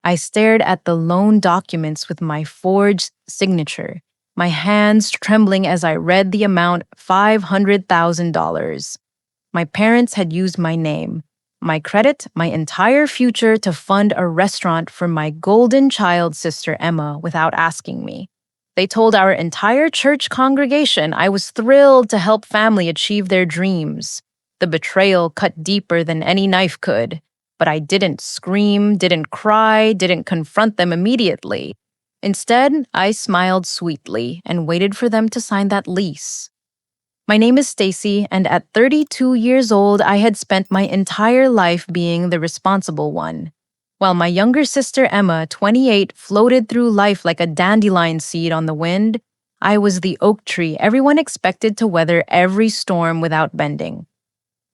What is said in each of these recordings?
I stared at the loan documents with my forged signature, my hands trembling as I read the amount $500,000. My parents had used my name, my credit, my entire future to fund a restaurant for my golden child sister Emma without asking me. They told our entire church congregation I was thrilled to help family achieve their dreams. The betrayal cut deeper than any knife could, but I didn't scream, didn't cry, didn't confront them immediately. Instead, I smiled sweetly and waited for them to sign that lease. My name is Stacy, and at 32 years old, I had spent my entire life being the responsible one. While my younger sister Emma, 28, floated through life like a dandelion seed on the wind, I was the oak tree everyone expected to weather every storm without bending.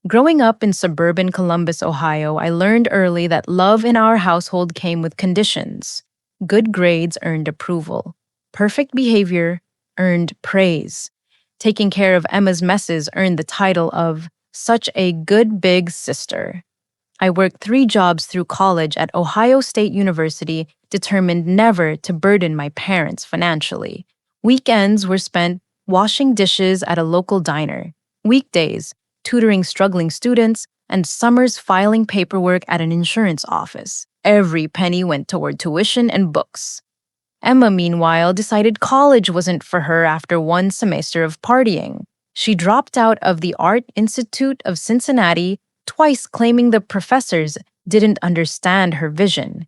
Growing up in suburban Columbus, Ohio, I learned early that love in our household came with conditions. Good grades earned approval. Perfect behavior earned praise. Taking care of Emma's messes earned the title of such a good big sister. I worked 3 jobs through college at Ohio State University, determined never to burden my parents financially. Weekends were spent washing dishes at a local diner. Weekdays, tutoring struggling students, and summers filing paperwork at an insurance office. Every penny went toward tuition and books. Emma, meanwhile, decided college wasn't for her after one semester of partying. She dropped out of the Art Institute of Cincinnati, twice claiming the professors didn't understand her vision.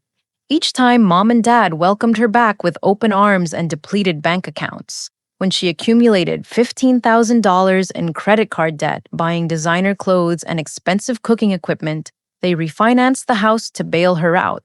Each time, Mom and Dad welcomed her back with open arms and depleted bank accounts. When she accumulated $15,000 in credit card debt buying designer clothes and expensive cooking equipment, they refinanced the house to bail her out.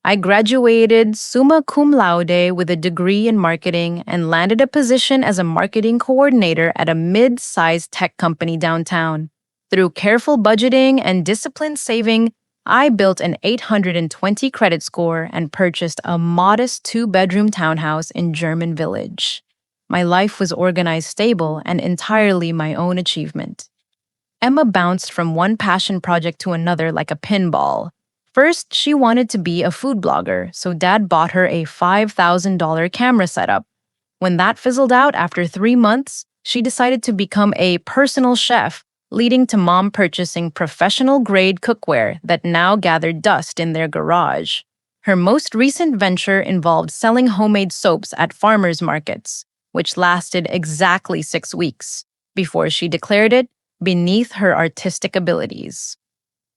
I graduated summa cum laude with a degree in marketing and landed a position as a marketing coordinator at a mid-sized tech company downtown. Through careful budgeting and disciplined saving, I built an 820 credit score and purchased a modest 2-bedroom townhouse in German Village. My life was organized, stable, and entirely my own achievement. Emma bounced from one passion project to another like a pinball. First, she wanted to be a food blogger, so Dad bought her a $5,000 camera setup. When that fizzled out after 3 months, she decided to become a personal chef, leading to Mom purchasing professional-grade cookware that now gathered dust in their garage. Her most recent venture involved selling homemade soaps at farmers markets, which lasted exactly 6 weeks, before she declared it beneath her artistic abilities.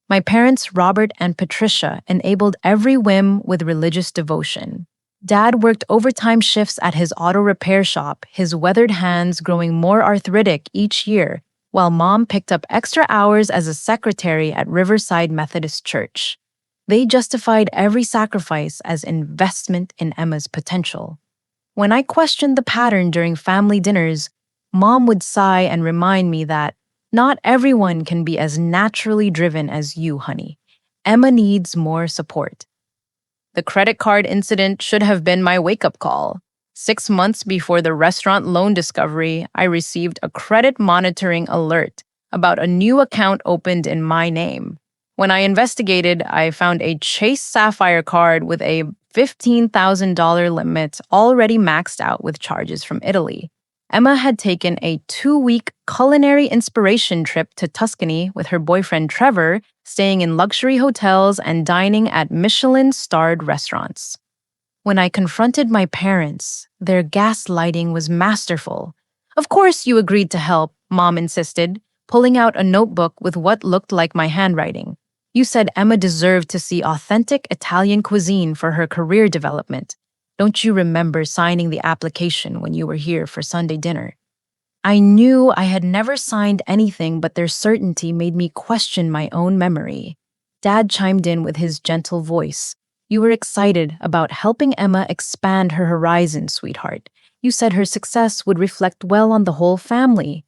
My parents, Robert and Patricia, enabled every whim with religious devotion. Dad worked overtime shifts at his auto repair shop, his weathered hands growing more arthritic each year, while Mom picked up extra hours as a secretary at Riverside Methodist Church. They justified every sacrifice as investment in Emma's potential. When I questioned the pattern during family dinners, Mom would sigh and remind me that not everyone can be as naturally driven as you, honey. Emma needs more support. The credit card incident should have been my wake-up call. 6 months before the restaurant loan discovery, I received a credit monitoring alert about a new account opened in my name. When I investigated, I found a Chase Sapphire card with a $15,000 limit already maxed out with charges from Italy. Emma had taken a 2-week culinary inspiration trip to Tuscany with her boyfriend Trevor, staying in luxury hotels and dining at Michelin-starred restaurants. When I confronted my parents, their gaslighting was masterful. "Of course you agreed to help," Mom insisted, pulling out a notebook with what looked like my handwriting. "You said Emma deserved to see authentic Italian cuisine for her career development. Don't you remember signing the application when you were here for Sunday dinner?" I knew I had never signed anything, but their certainty made me question my own memory. Dad chimed in with his gentle voice. "You were excited about helping Emma expand her horizons, sweetheart. You said her success would reflect well on the whole family."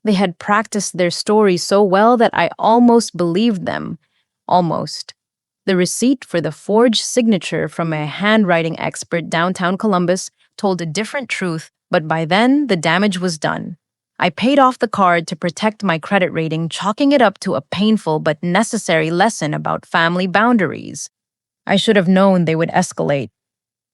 They had practiced their story so well that I almost believed them. Almost. The receipt for the forged signature from a handwriting expert downtown Columbus told a different truth, but by then the damage was done. I paid off the card to protect my credit rating, chalking it up to a painful but necessary lesson about family boundaries. I should have known they would escalate.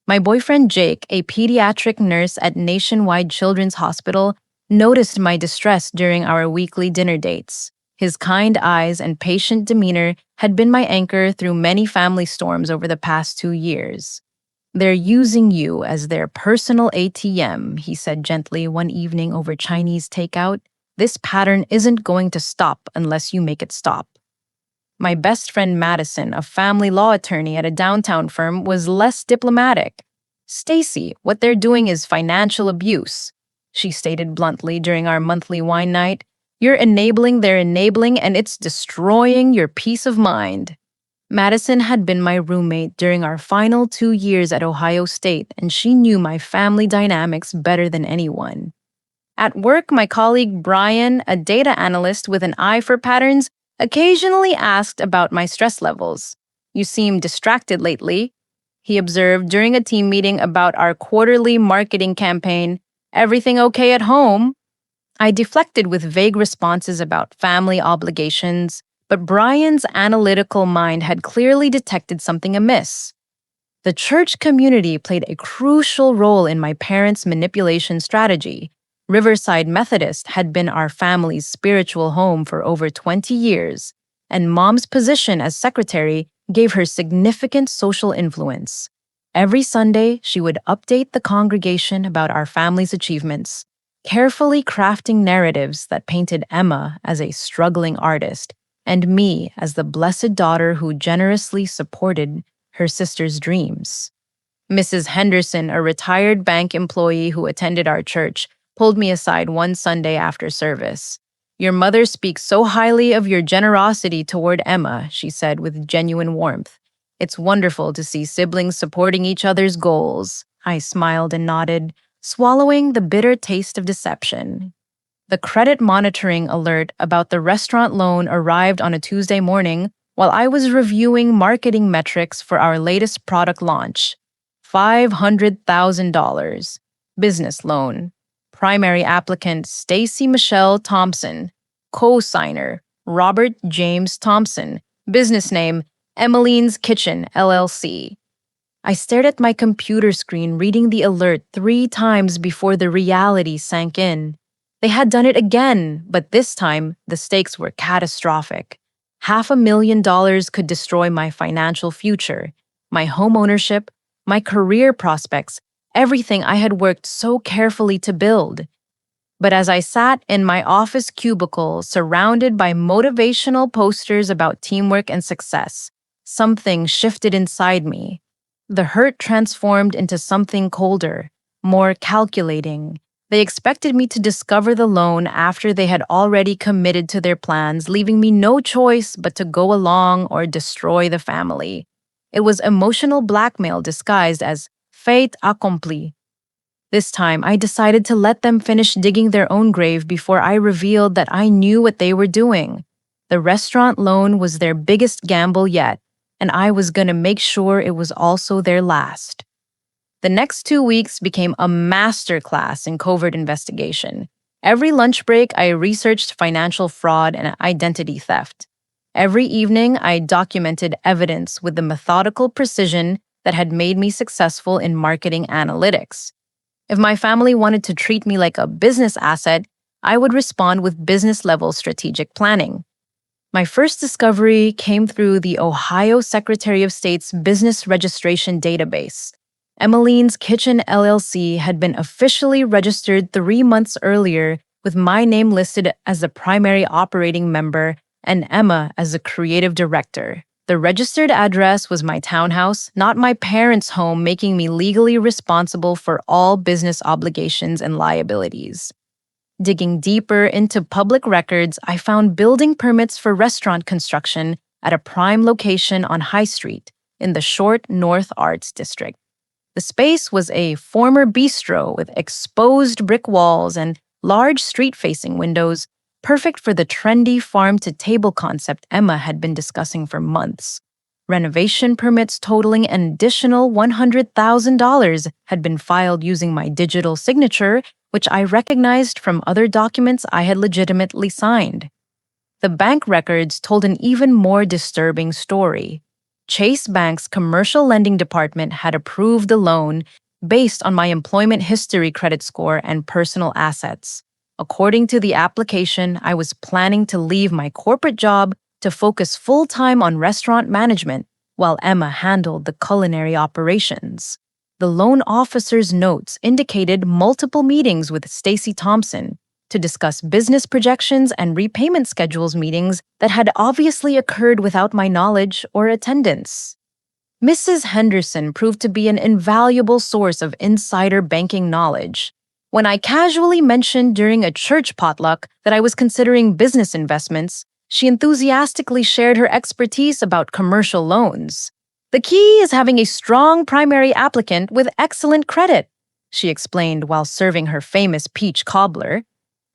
My boyfriend Jake, a pediatric nurse at Nationwide Children's Hospital, noticed my distress during our weekly dinner dates. His kind eyes and patient demeanor had been my anchor through many family storms over the past 2 years. They're using you as their personal ATM, he said gently one evening over Chinese takeout. This pattern isn't going to stop unless you make it stop. My best friend Madison, a family law attorney at a downtown firm, was less diplomatic. Stacy, what they're doing is financial abuse, she stated bluntly during our monthly wine night. You're enabling their enabling, and it's destroying your peace of mind. Madison had been my roommate during our final 2 years at Ohio State, and she knew my family dynamics better than anyone. At work, my colleague Brian, a data analyst with an eye for patterns, occasionally asked about my stress levels. You seem distracted lately, he observed during a team meeting about our quarterly marketing campaign. Everything okay at home? I deflected with vague responses about family obligations, but Brian's analytical mind had clearly detected something amiss. The church community played a crucial role in my parents' manipulation strategy. Riverside Methodist had been our family's spiritual home for over 20 years, and Mom's position as secretary gave her significant social influence. Every Sunday, she would update the congregation about our family's achievements, carefully crafting narratives that painted Emma as a struggling artist and me as the blessed daughter who generously supported her sister's dreams. Mrs. Henderson, a retired bank employee who attended our church, pulled me aside one Sunday after service. Your mother speaks so highly of your generosity toward Emma, she said with genuine warmth. It's wonderful to see siblings supporting each other's goals. I smiled and nodded, swallowing the bitter taste of deception. The credit monitoring alert about the restaurant loan arrived on a Tuesday morning while I was reviewing marketing metrics for our latest product launch. $500,000. Business loan. Primary applicant Stacy Michelle Thompson. Co-signer Robert James Thompson. Business name Emmeline's Kitchen, LLC. I stared at my computer screen, reading the alert 3 times before the reality sank in. They had done it again, but this time the stakes were catastrophic. $500,000 could destroy my financial future, my home ownership, my career prospects, everything I had worked so carefully to build. But as I sat in my office cubicle, surrounded by motivational posters about teamwork and success, something shifted inside me. The hurt transformed into something colder, more calculating. They expected me to discover the loan after they had already committed to their plans, leaving me no choice but to go along or destroy the family. It was emotional blackmail disguised as fait accompli. This time, I decided to let them finish digging their own grave before I revealed that I knew what they were doing. The restaurant loan was their biggest gamble yet, and I was going to make sure it was also their last. The next 2 weeks became a masterclass in covert investigation. Every lunch break, I researched financial fraud and identity theft. Every evening, I documented evidence with the methodical precision that had made me successful in marketing analytics. If my family wanted to treat me like a business asset, I would respond with business-level strategic planning. My first discovery came through the Ohio Secretary of State's business registration database. Emmeline's Kitchen LLC had been officially registered 3 months earlier, with my name listed as the primary operating member and Emma as the creative director. The registered address was my townhouse, not my parents' home, making me legally responsible for all business obligations and liabilities. Digging deeper into public records, I found building permits for restaurant construction at a prime location on High Street in the Short North Arts District. The space was a former bistro with exposed brick walls and large street-facing windows, perfect for the trendy farm-to-table concept Emma had been discussing for months. Renovation permits totaling an additional $100,000 had been filed using my digital signature, which I recognized from other documents I had legitimately signed. The bank records told an even more disturbing story. Chase Bank's commercial lending department had approved the loan based on my employment history credit score and personal assets. According to the application, I was planning to leave my corporate job to focus full time on restaurant management while Emma handled the culinary operations. The loan officer's notes indicated multiple meetings with Stacy Thompson to discuss business projections and repayment schedules meetings that had obviously occurred without my knowledge or attendance. Mrs. Henderson proved to be an invaluable source of insider banking knowledge. When I casually mentioned during a church potluck that I was considering business investments, she enthusiastically shared her expertise about commercial loans. The key is having a strong primary applicant with excellent credit, she explained while serving her famous peach cobbler.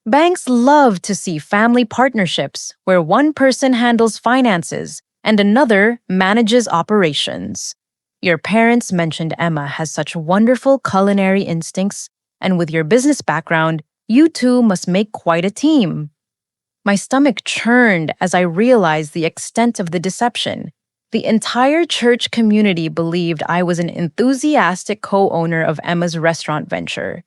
Banks love to see family partnerships where one person handles finances and another manages operations. Your parents mentioned Emma has such wonderful culinary instincts, and with your business background, you two must make quite a team. My stomach churned as I realized the extent of the deception. The entire church community believed I was an enthusiastic co-owner of Emma's restaurant venture.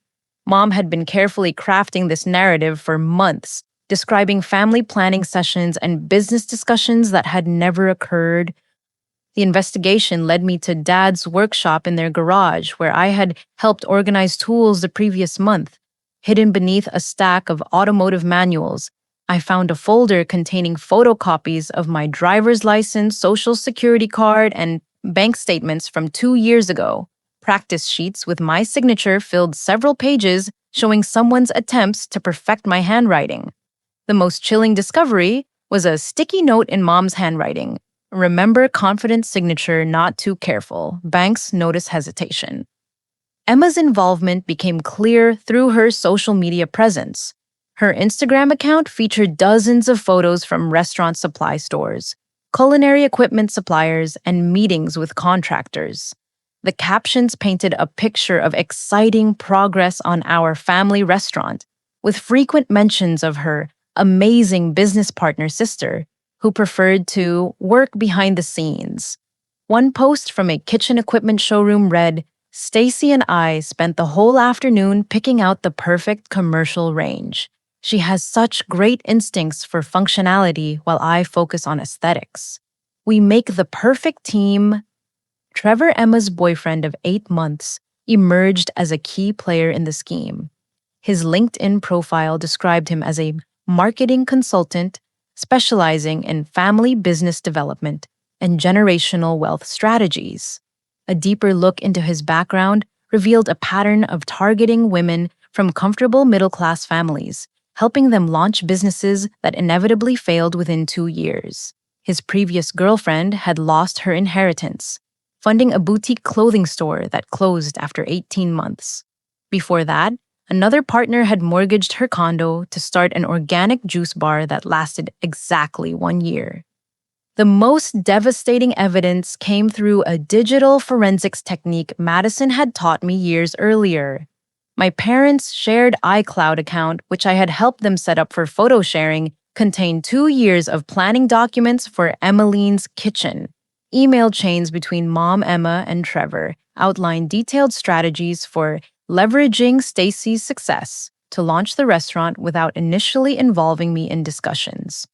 Mom had been carefully crafting this narrative for months, describing family planning sessions and business discussions that had never occurred. The investigation led me to Dad's workshop in their garage, where I had helped organize tools the previous month. Hidden beneath a stack of automotive manuals, I found a folder containing photocopies of my driver's license, social security card, and bank statements from 2 years ago. Practice sheets with my signature filled several pages showing someone's attempts to perfect my handwriting. The most chilling discovery was a sticky note in Mom's handwriting. Remember confident signature, not too careful. Banks notice hesitation. Emma's involvement became clear through her social media presence. Her Instagram account featured dozens of photos from restaurant supply stores, culinary equipment suppliers, and meetings with contractors. The captions painted a picture of exciting progress on our family restaurant, with frequent mentions of her amazing business partner sister, who preferred to work behind the scenes. One post from a kitchen equipment showroom read, "Stacy and I spent the whole afternoon picking out the perfect commercial range. She has such great instincts for functionality while I focus on aesthetics. We make the perfect team." Trevor, Emma's boyfriend of 8 months, emerged as a key player in the scheme. His LinkedIn profile described him as a marketing consultant specializing in family business development and generational wealth strategies. A deeper look into his background revealed a pattern of targeting women from comfortable middle-class families, helping them launch businesses that inevitably failed within 2 years. His previous girlfriend had lost her inheritance, funding a boutique clothing store that closed after 18 months. Before that, another partner had mortgaged her condo to start an organic juice bar that lasted exactly 1 year. The most devastating evidence came through a digital forensics technique Madison had taught me years earlier. My parents' shared iCloud account, which I had helped them set up for photo sharing, contained 2 years of planning documents for Emmeline's kitchen. Email chains between Mom, Emma, and Trevor outlined detailed strategies for leveraging Stacy's success to launch the restaurant without initially involving me in discussions.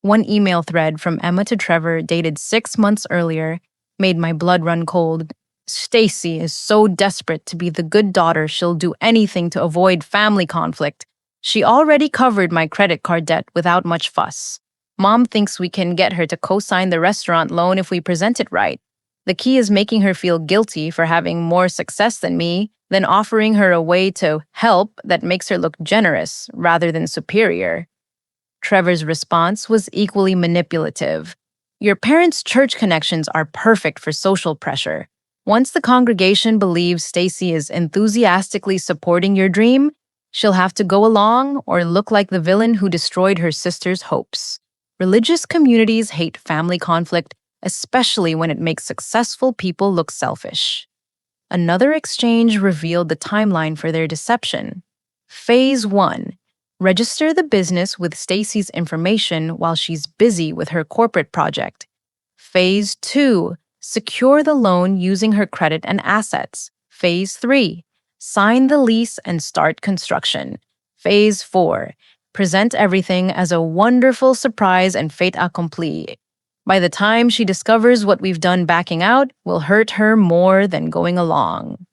One email thread from Emma to Trevor, dated 6 months earlier, made my blood run cold. "Stacy is so desperate to be the good daughter she'll do anything to avoid family conflict. She already covered my credit card debt without much fuss. Mom thinks we can get her to co-sign the restaurant loan if we present it right. The key is making her feel guilty for having more success than me, then offering her a way to help that makes her look generous rather than superior." Trevor's response was equally manipulative. "Your parents' church connections are perfect for social pressure. Once the congregation believes Stacy is enthusiastically supporting your dream, she'll have to go along or look like the villain who destroyed her sister's hopes." Religious communities hate family conflict, especially when it makes successful people look selfish. Another exchange revealed the timeline for their deception. Phase 1. Register the business with Stacy's information while she's busy with her corporate project. Phase 2. Secure the loan using her credit and assets. Phase 3. Sign the lease and start construction. Phase 4. Present everything as a wonderful surprise and fait accompli. By the time she discovers what we've done backing out will hurt her more than going along.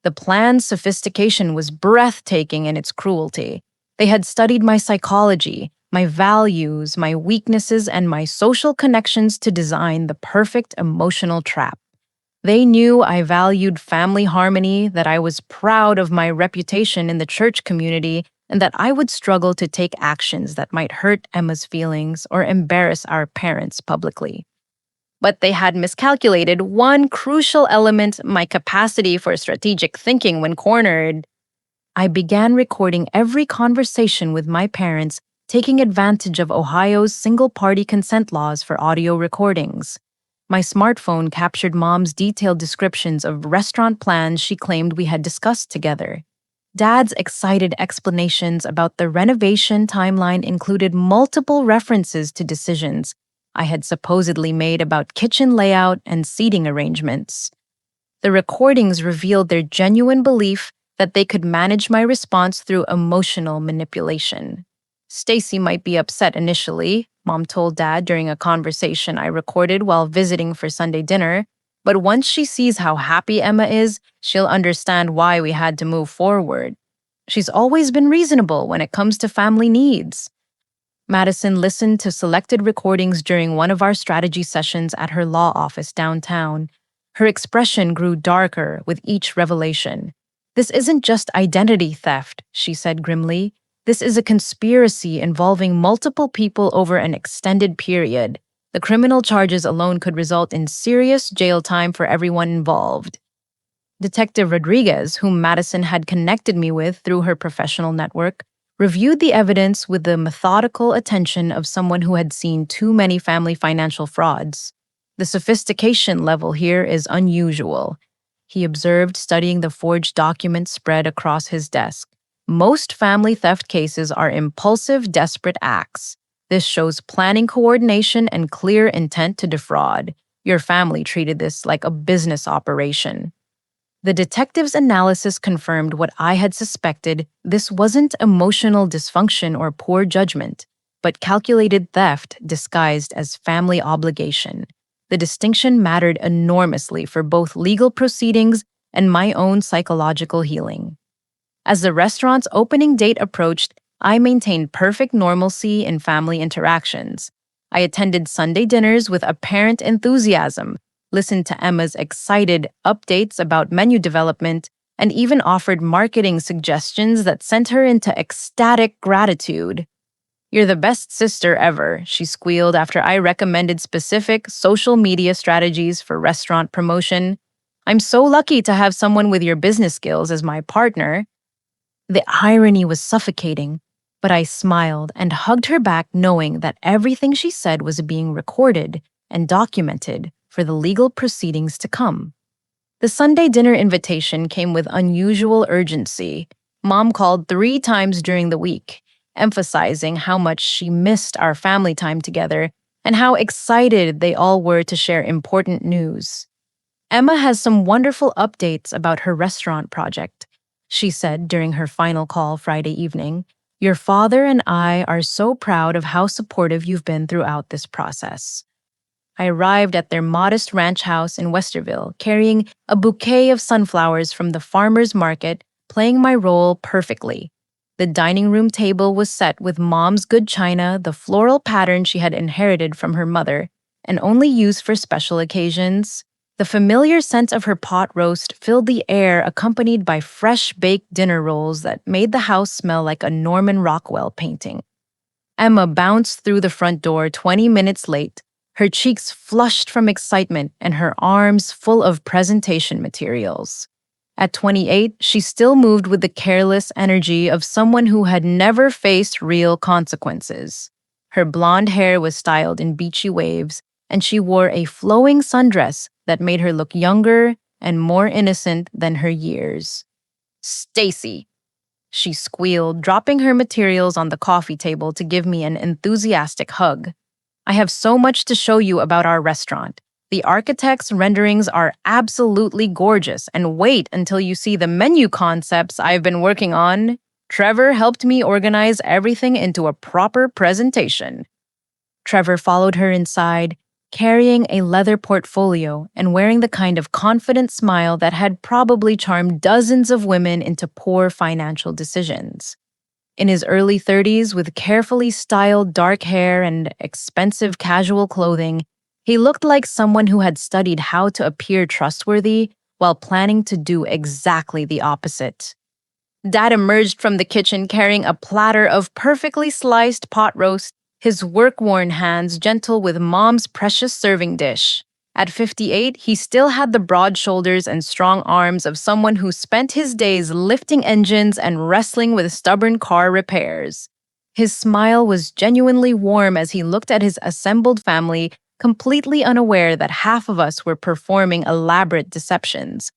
The plan's sophistication was breathtaking in its cruelty. They had studied my psychology, my values, my weaknesses, and my social connections to design the perfect emotional trap. They knew I valued family harmony, that I was proud of my reputation in the church community, and that I would struggle to take actions that might hurt Emma's feelings or embarrass our parents publicly. But they had miscalculated one crucial element: my capacity for strategic thinking when cornered. I began recording every conversation with my parents, taking advantage of Ohio's single-party consent laws for audio recordings. My smartphone captured Mom's detailed descriptions of restaurant plans she claimed we had discussed together. Dad's excited explanations about the renovation timeline included multiple references to decisions I had supposedly made about kitchen layout and seating arrangements. The recordings revealed their genuine belief that they could manage my response through emotional manipulation. Stacy might be upset initially, Mom told Dad during a conversation I recorded while visiting for Sunday dinner, but once she sees how happy Emma is, she'll understand why we had to move forward. She's always been reasonable when it comes to family needs. Madison listened to selected recordings during one of our strategy sessions at her law office downtown. Her expression grew darker with each revelation. "This isn't just identity theft," she said grimly. "This is a conspiracy involving multiple people over an extended period. The criminal charges alone could result in serious jail time for everyone involved." Detective Rodriguez, whom Madison had connected me with through her professional network, reviewed the evidence with the methodical attention of someone who had seen too many family financial frauds. "The sophistication level here is unusual," he observed, studying the forged documents spread across his desk. "Most family theft cases are impulsive, desperate acts. This shows planning, coordination, and clear intent to defraud. Your family treated this like a business operation." The detective's analysis confirmed what I had suspected. This wasn't emotional dysfunction or poor judgment, but calculated theft disguised as family obligation. The distinction mattered enormously for both legal proceedings and my own psychological healing. As the restaurant's opening date approached, I maintained perfect normalcy in family interactions. I attended Sunday dinners with apparent enthusiasm, listened to Emma's excited updates about menu development, and even offered marketing suggestions that sent her into ecstatic gratitude. "You're the best sister ever," she squealed after I recommended specific social media strategies for restaurant promotion. "I'm so lucky to have someone with your business skills as my partner." The irony was suffocating, but I smiled and hugged her back, knowing that everything she said was being recorded and documented for the legal proceedings to come. The Sunday dinner invitation came with unusual urgency. Mom called 3 times during the week, emphasizing how much she missed our family time together and how excited they all were to share important news. "Emma has some wonderful updates about her restaurant project," she said during her final call Friday evening. "Your father and I are so proud of how supportive you've been throughout this process." I arrived at their modest ranch house in Westerville, carrying a bouquet of sunflowers from the farmer's market, playing my role perfectly. The dining room table was set with Mom's good china, the floral pattern she had inherited from her mother, and only used for special occasions. The familiar scent of her pot roast filled the air, accompanied by fresh baked dinner rolls that made the house smell like a Norman Rockwell painting. Emma bounced through the front door 20 minutes late, her cheeks flushed from excitement and her arms full of presentation materials. At 28, she still moved with the careless energy of someone who had never faced real consequences. Her blonde hair was styled in beachy waves, and she wore a flowing sundress that made her look younger and more innocent than her years. "Stacy," she squealed, dropping her materials on the coffee table to give me an enthusiastic hug. "I have so much to show you about our restaurant. The architect's renderings are absolutely gorgeous, and wait until you see the menu concepts I've been working on. Trevor helped me organize everything into a proper presentation. Trevor followed her inside, carrying a leather portfolio and wearing the kind of confident smile that had probably charmed dozens of women into poor financial decisions. In his early 30s, with carefully styled dark hair and expensive casual clothing, he looked like someone who had studied how to appear trustworthy while planning to do exactly the opposite. Dad emerged from the kitchen carrying a platter of perfectly sliced pot roast, his work-worn hands gentle with Mom's precious serving dish. At 58, he still had the broad shoulders and strong arms of someone who spent his days lifting engines and wrestling with stubborn car repairs. His smile was genuinely warm as he looked at his assembled family, completely unaware that half of us were performing elaborate deceptions.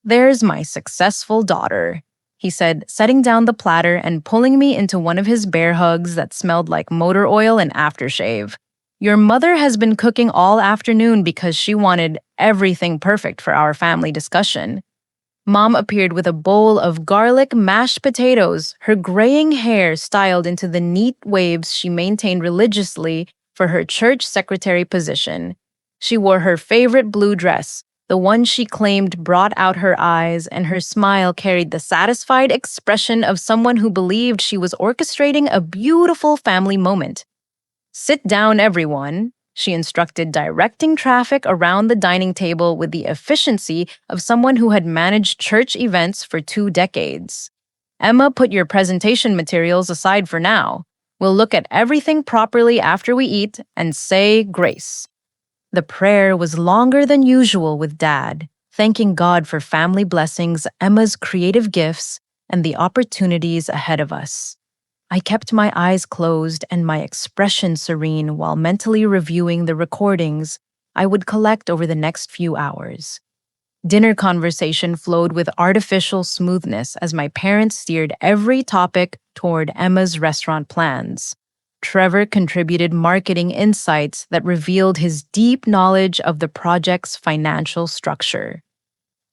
"There's my successful daughter," he said, setting down the platter and pulling me into one of his bear hugs that smelled like motor oil and aftershave. "Your mother has been cooking all afternoon because she wanted everything perfect for our family discussion." Mom appeared with a bowl of garlic mashed potatoes, her graying hair styled into the neat waves she maintained religiously for her church secretary position. She wore her favorite blue dress, the one she claimed brought out her eyes, and her smile carried the satisfied expression of someone who believed she was orchestrating a beautiful family moment. "Sit down, everyone," she instructed, directing traffic around the dining table with the efficiency of someone who had managed church events for 2 decades. "Emma, put your presentation materials aside for now. We'll look at everything properly after we eat and say grace." The prayer was longer than usual with Dad, thanking God for family blessings, Emma's creative gifts, and the opportunities ahead of us. I kept my eyes closed and my expression serene while mentally reviewing the recordings I would collect over the next few hours. Dinner conversation flowed with artificial smoothness as my parents steered every topic toward Emma's restaurant plans. Trevor contributed marketing insights that revealed his deep knowledge of the project's financial structure.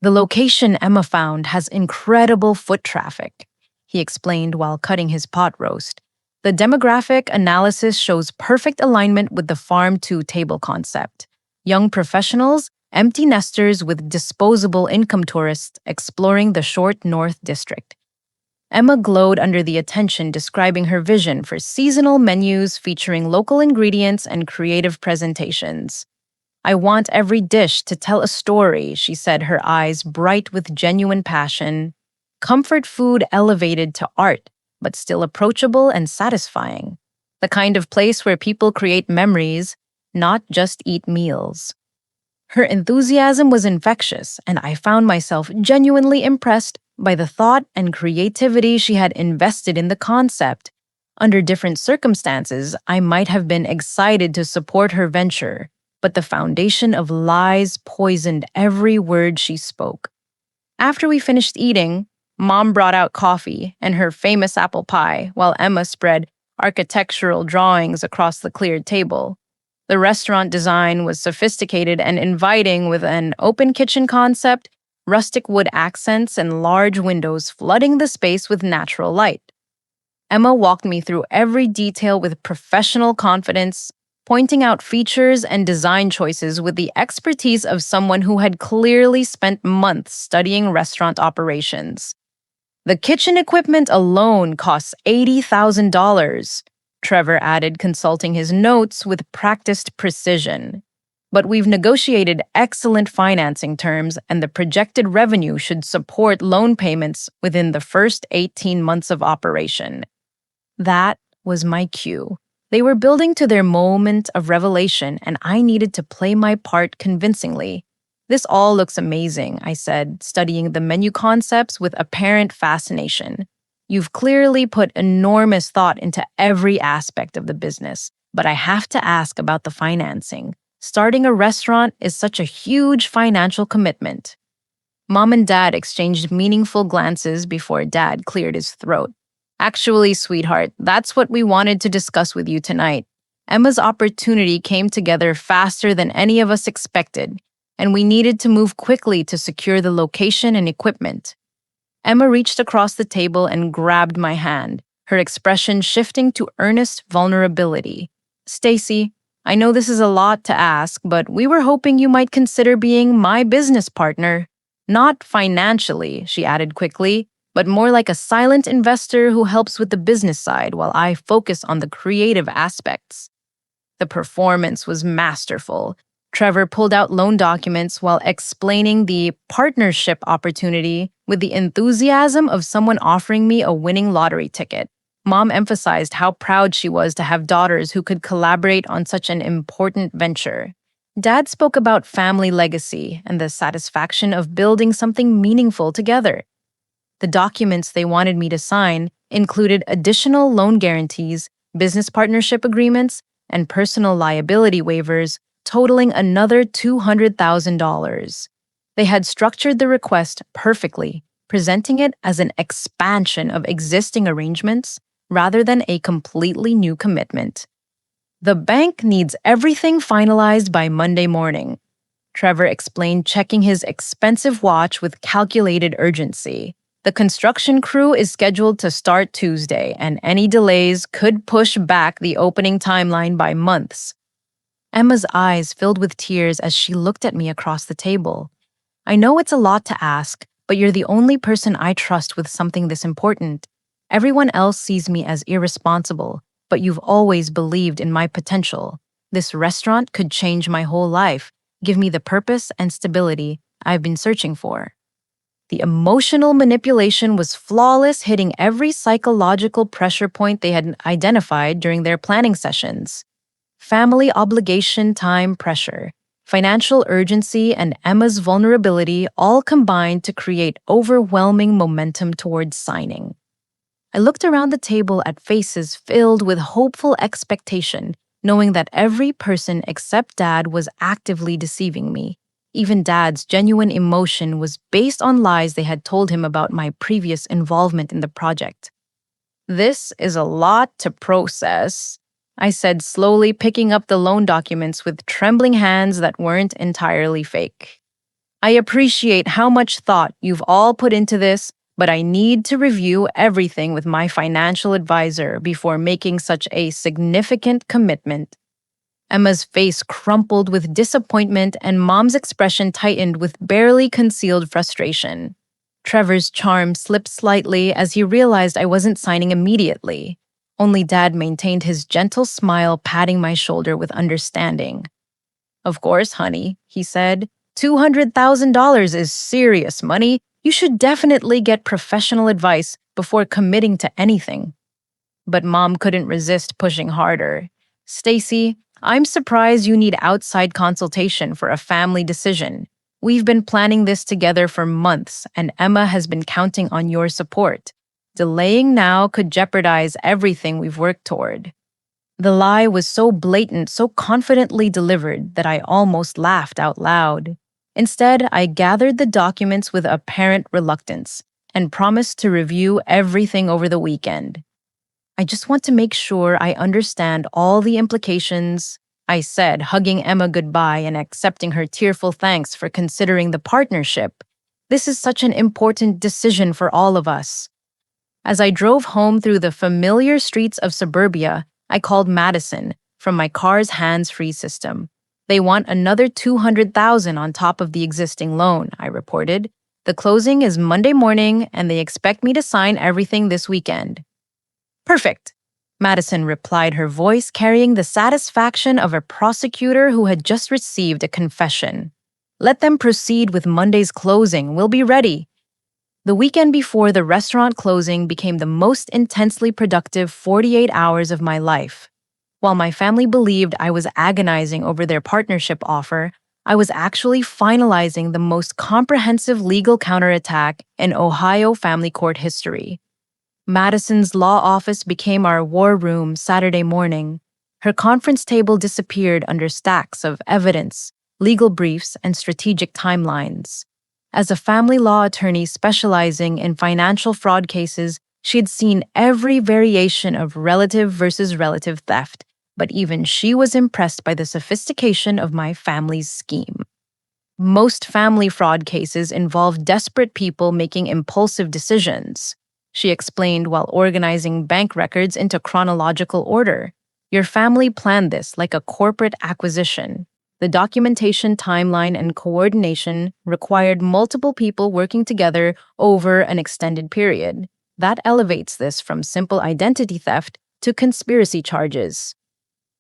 "The location Emma found has incredible foot traffic," he explained while cutting his pot roast. "The demographic analysis shows perfect alignment with the farm-to-table concept. Young professionals, empty nesters with disposable income tourists exploring the short North District." Emma glowed under the attention, describing her vision for seasonal menus featuring local ingredients and creative presentations. "I want every dish to tell a story," she said, her eyes bright with genuine passion. "Comfort food elevated to art, but still approachable and satisfying. The kind of place where people create memories, not just eat meals." Her enthusiasm was infectious, and I found myself genuinely impressed by the thought and creativity she had invested in the concept. Under different circumstances, I might have been excited to support her venture, but the foundation of lies poisoned every word she spoke. After we finished eating, Mom brought out coffee and her famous apple pie, while Emma spread architectural drawings across the cleared table. The restaurant design was sophisticated and inviting, with an open kitchen concept, rustic wood accents, and large windows flooding the space with natural light. Emma walked me through every detail with professional confidence, pointing out features and design choices with the expertise of someone who had clearly spent months studying restaurant operations. "The kitchen equipment alone costs $80,000, Trevor added, consulting his notes with practiced precision. "But we've negotiated excellent financing terms, and the projected revenue should support loan payments within the first 18 months of operation." That was my cue. They were building to their moment of revelation, and I needed to play my part convincingly. "This all looks amazing," I said, studying the menu concepts with apparent fascination. "You've clearly put enormous thought into every aspect of the business, but I have to ask about the financing. Starting a restaurant is such a huge financial commitment." Mom and Dad exchanged meaningful glances before Dad cleared his throat. "Actually, sweetheart, that's what we wanted to discuss with you tonight. Emma's opportunity came together faster than any of us expected, and we needed to move quickly to secure the location and equipment. Emma reached across the table and grabbed my hand, her expression shifting to earnest vulnerability. Stacy, I know this is a lot to ask, but we were hoping you might consider being my business partner. Not financially, she added quickly, but more like a silent investor who helps with the business side while I focus on the creative aspects. The performance was masterful. Trevor pulled out loan documents while explaining the partnership opportunity with the enthusiasm of someone offering me a winning lottery ticket. Mom emphasized how proud she was to have daughters who could collaborate on such an important venture. Dad spoke about family legacy and the satisfaction of building something meaningful together. The documents they wanted me to sign included additional loan guarantees, business partnership agreements, and personal liability waivers, totaling another $200,000. They had structured the request perfectly, presenting it as an expansion of existing arrangements rather than a completely new commitment. The bank needs everything finalized by Monday morning, Trevor explained, checking his expensive watch with calculated urgency. The construction crew is scheduled to start Tuesday, and any delays could push back the opening timeline by months. Emma's eyes filled with tears as she looked at me across the table. I know it's a lot to ask, but you're the only person I trust with something this important. Everyone else sees me as irresponsible, but you've always believed in my potential. This restaurant could change my whole life, give me the purpose and stability I've been searching for. The emotional manipulation was flawless, hitting every psychological pressure point they had identified during their planning sessions. Family obligation, time pressure, financial urgency, and Emma's vulnerability all combined to create overwhelming momentum towards signing. I looked around the table at faces filled with hopeful expectation, knowing that every person except Dad was actively deceiving me. Even Dad's genuine emotion was based on lies they had told him about my previous involvement in the project. "This is a lot to process," I said, slowly picking up the loan documents with trembling hands that weren't entirely fake. "I appreciate how much thought you've all put into this, but I need to review everything with my financial advisor before making such a significant commitment." Emma's face crumpled with disappointment and Mom's expression tightened with barely concealed frustration. Trevor's charm slipped slightly as he realized I wasn't signing immediately. Only Dad maintained his gentle smile, patting my shoulder with understanding. "Of course, honey," he said. $200,000 is serious money. You should definitely get professional advice before committing to anything." But Mom couldn't resist pushing harder. "Stacy, I'm surprised you need outside consultation for a family decision. We've been planning this together for months, and Emma has been counting on your support. Delaying now could jeopardize everything we've worked toward." The lie was so blatant, so confidently delivered, that I almost laughed out loud. Instead, I gathered the documents with apparent reluctance and promised to review everything over the weekend. "I just want to make sure I understand all the implications," I said, hugging Emma goodbye and accepting her tearful thanks for considering the partnership. "This is such an important decision for all of us." As I drove home through the familiar streets of suburbia, I called Madison from my car's hands-free system. "They want another $200,000 on top of the existing loan," I reported. "The closing is Monday morning, and they expect me to sign everything this weekend." "Perfect," Madison replied, her voice carrying the satisfaction of a prosecutor who had just received a confession. "Let them proceed with Monday's closing. We'll be ready." The weekend before the restaurant closing became the most intensely productive 48 hours of my life. While my family believed I was agonizing over their partnership offer, I was actually finalizing the most comprehensive legal counterattack in Ohio family court history. Madison's law office became our war room Saturday morning. Her conference table disappeared under stacks of evidence, legal briefs, and strategic timelines. As a family law attorney specializing in financial fraud cases, she had seen every variation of relative versus relative theft, but even she was impressed by the sophistication of my family's scheme. Most family fraud cases involve desperate people making impulsive decisions, she explained while organizing bank records into chronological order. Your family planned this like a corporate acquisition. The documentation, timeline, and coordination required multiple people working together over an extended period. That elevates this from simple identity theft to conspiracy charges.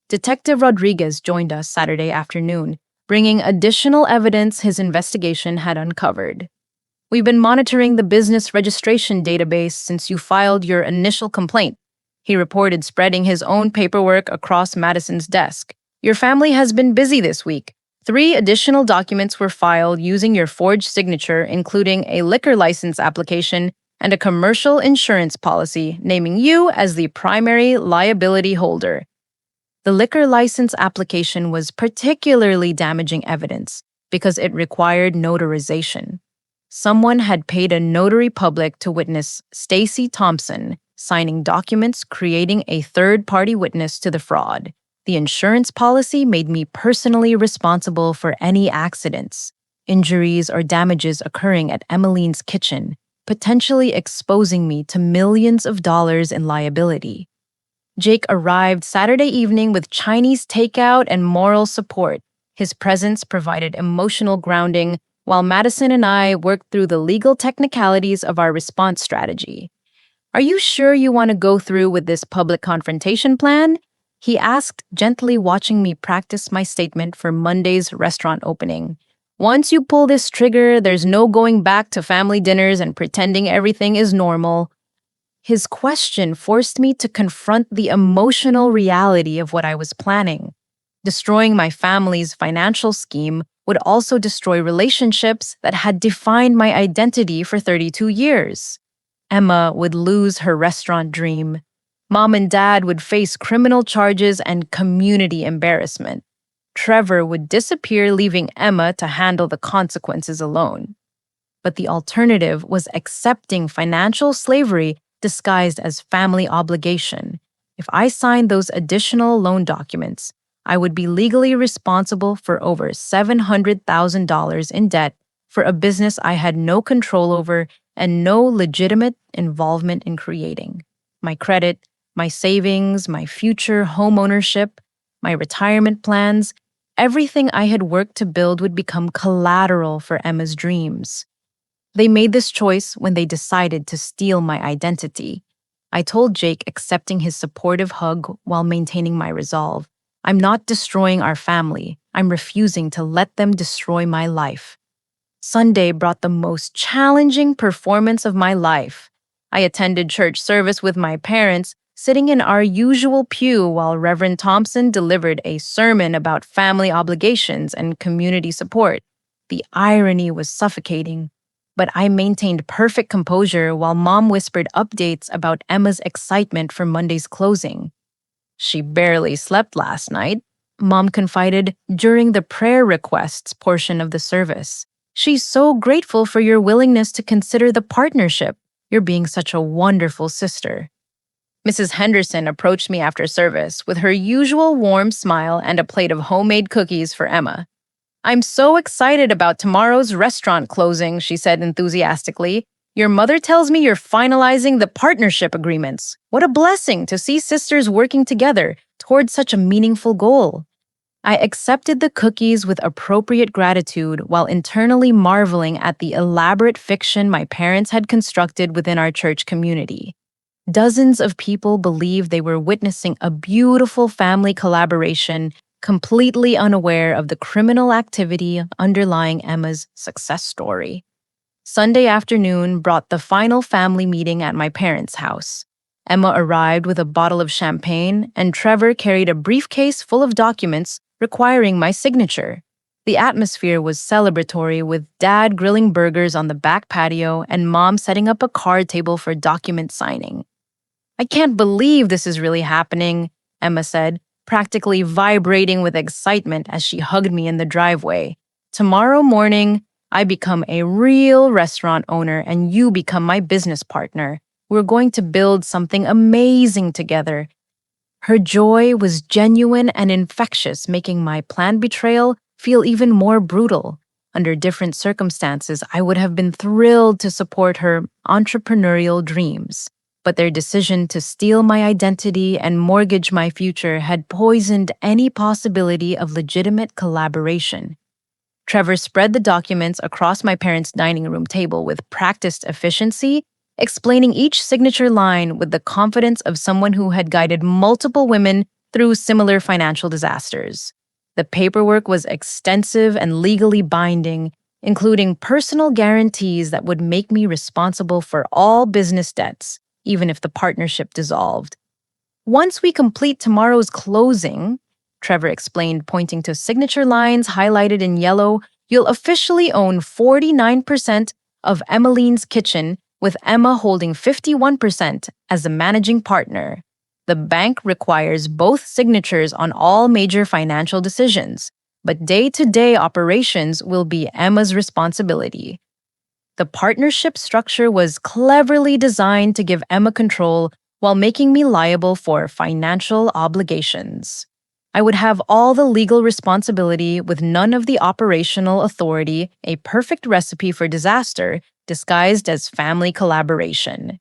Detective Rodriguez joined us Saturday afternoon, bringing additional evidence his investigation had uncovered. We've been monitoring the business registration database since you filed your initial complaint, he reported, spreading his own paperwork across Madison's desk. Your family has been busy this week. 3 additional documents were filed using your forged signature, including a liquor license application and a commercial insurance policy naming you as the primary liability holder. The liquor license application was particularly damaging evidence because it required notarization. Someone had paid a notary public to witness Stacy Thompson signing documents creating a third-party witness to the fraud. The insurance policy made me personally responsible for any accidents, injuries, or damages occurring at Emmeline's kitchen, potentially exposing me to millions of dollars in liability. Jake arrived Saturday evening with Chinese takeout and moral support. His presence provided emotional grounding, while Madison and I worked through the legal technicalities of our response strategy. Are you sure you want to go through with this public confrontation plan? He asked, gently watching me practice my statement for Monday's restaurant opening. Once you pull this trigger, there's no going back to family dinners and pretending everything is normal. His question forced me to confront the emotional reality of what I was planning. Destroying my family's financial scheme would also destroy relationships that had defined my identity for 32 years. Emma would lose her restaurant dream. Mom and Dad would face criminal charges and community embarrassment. Trevor would disappear, leaving Emma to handle the consequences alone. But the alternative was accepting financial slavery disguised as family obligation. If I signed those additional loan documents, I would be legally responsible for over $700,000 in debt for a business I had no control over and no legitimate involvement in creating. My credit, my savings, my future home ownership, my retirement plans, everything I had worked to build would become collateral for Emma's dreams. They made this choice when they decided to steal my identity. I told Jake, accepting his supportive hug while maintaining my resolve. I'm not destroying our family. I'm refusing to let them destroy my life. Sunday brought the most challenging performance of my life. I attended church service with my parents, sitting in our usual pew while Reverend Thompson delivered a sermon about family obligations and community support. The irony was suffocating, but I maintained perfect composure while Mom whispered updates about Emma's excitement for Monday's closing. She barely slept last night, Mom confided during the prayer requests portion of the service. She's so grateful for your willingness to consider the partnership. You're being such a wonderful sister. Mrs. Henderson approached me after service with her usual warm smile and a plate of homemade cookies for Emma. I'm so excited about tomorrow's restaurant closing, she said enthusiastically. Your mother tells me you're finalizing the partnership agreements. What a blessing to see sisters working together toward such a meaningful goal. I accepted the cookies with appropriate gratitude while internally marveling at the elaborate fiction my parents had constructed within our church community. Dozens of people believed they were witnessing a beautiful family collaboration, completely unaware of the criminal activity underlying Emma's success story. Sunday afternoon brought the final family meeting at my parents' house. Emma arrived with a bottle of champagne, and Trevor carried a briefcase full of documents requiring my signature. The atmosphere was celebratory, with Dad grilling burgers on the back patio and Mom setting up a card table for document signing. I can't believe this is really happening, Emma said, practically vibrating with excitement as she hugged me in the driveway. Tomorrow morning, I become a real restaurant owner and you become my business partner. We're going to build something amazing together. Her joy was genuine and infectious, making my planned betrayal feel even more brutal. Under different circumstances, I would have been thrilled to support her entrepreneurial dreams. But their decision to steal my identity and mortgage my future had poisoned any possibility of legitimate collaboration. Trevor spread the documents across my parents' dining room table with practiced efficiency, explaining each signature line with the confidence of someone who had guided multiple women through similar financial disasters. The paperwork was extensive and legally binding, including personal guarantees that would make me responsible for all business debts, even if the partnership dissolved. Once we complete tomorrow's closing, Trevor explained, pointing to signature lines highlighted in yellow, you'll officially own 49% of Emmeline's Kitchen, with Emma holding 51% as the managing partner. The bank requires both signatures on all major financial decisions, but day-to-day operations will be Emma's responsibility. The partnership structure was cleverly designed to give Emma control while making me liable for financial obligations. I would have all the legal responsibility with none of the operational authority, a perfect recipe for disaster disguised as family collaboration.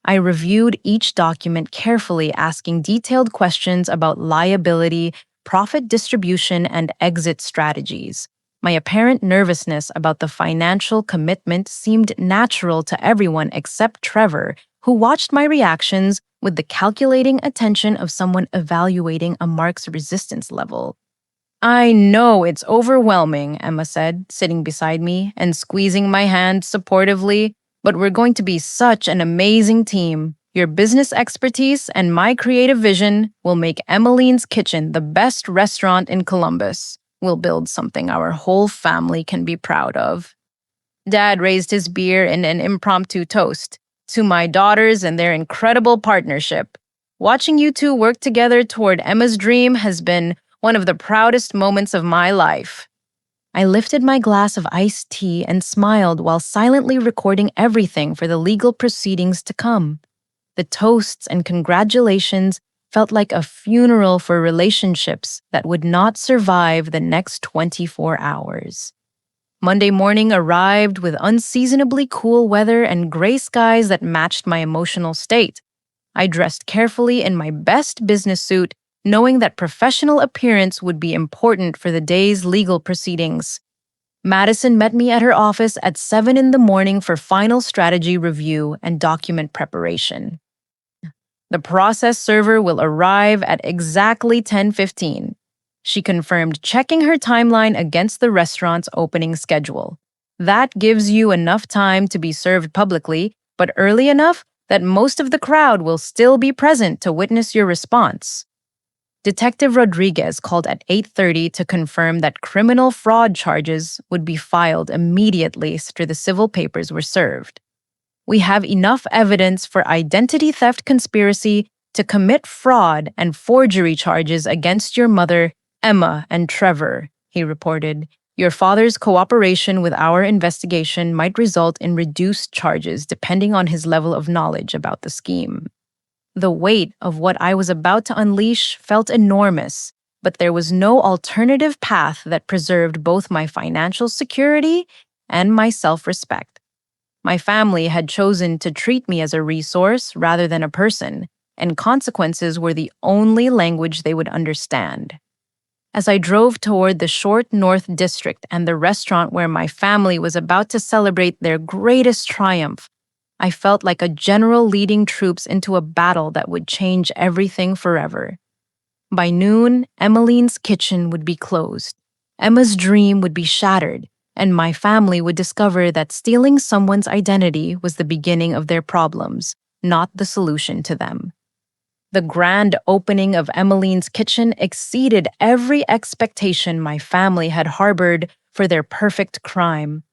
I reviewed each document carefully, asking detailed questions about liability, profit distribution, and exit strategies. My apparent nervousness about the financial commitment seemed natural to everyone except Trevor, who watched my reactions with the calculating attention of someone evaluating a mark's resistance level. I know it's overwhelming, Emma said, sitting beside me and squeezing my hand supportively, but we're going to be such an amazing team. Your business expertise and my creative vision will make Emmeline's Kitchen the best restaurant in Columbus. We'll build something our whole family can be proud of. Dad raised his beer in an impromptu toast to my daughters and their incredible partnership. Watching you two work together toward Emma's dream has been one of the proudest moments of my life. I lifted my glass of iced tea and smiled while silently recording everything for the legal proceedings to come. The toasts and congratulations felt like a funeral for relationships that would not survive the next 24 hours. Monday morning arrived with unseasonably cool weather and gray skies that matched my emotional state. I dressed carefully in my best business suit, knowing that professional appearance would be important for the day's legal proceedings. Madison met me at her office at 7 in the morning for final strategy review and document preparation. The process server will arrive at exactly 10:15. She confirmed, checking her timeline against the restaurant's opening schedule. That gives you enough time to be served publicly, but early enough that most of the crowd will still be present to witness your response. Detective Rodriguez called at 8:30 to confirm that criminal fraud charges would be filed immediately after the civil papers were served. We have enough evidence for identity theft conspiracy to commit fraud and forgery charges against your mother, Emma, and Trevor, he reported. Your father's cooperation with our investigation might result in reduced charges depending on his level of knowledge about the scheme. The weight of what I was about to unleash felt enormous, but there was no alternative path that preserved both my financial security and my self-respect. My family had chosen to treat me as a resource rather than a person, and consequences were the only language they would understand. As I drove toward the short North District and the restaurant where my family was about to celebrate their greatest triumph, I felt like a general leading troops into a battle that would change everything forever. By noon, Emmeline's Kitchen would be closed. Emma's dream would be shattered, and my family would discover that stealing someone's identity was the beginning of their problems, not the solution to them. The grand opening of Emmeline's Kitchen exceeded every expectation my family had harbored for their perfect crime.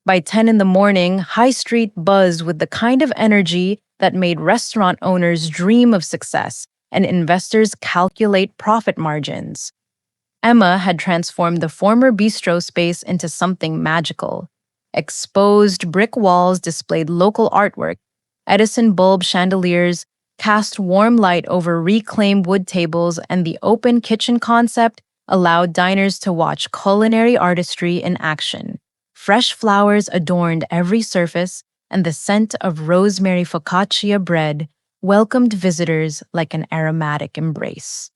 By 10 in the morning, High Street buzzed with the kind of energy that made restaurant owners dream of success and investors calculate profit margins. Emma had transformed the former bistro space into something magical. Exposed brick walls displayed local artwork, Edison bulb chandeliers, cast warm light over reclaimed wood tables, and the open kitchen concept allowed diners to watch culinary artistry in action. Fresh flowers adorned every surface, and the scent of rosemary focaccia bread welcomed visitors like an aromatic embrace.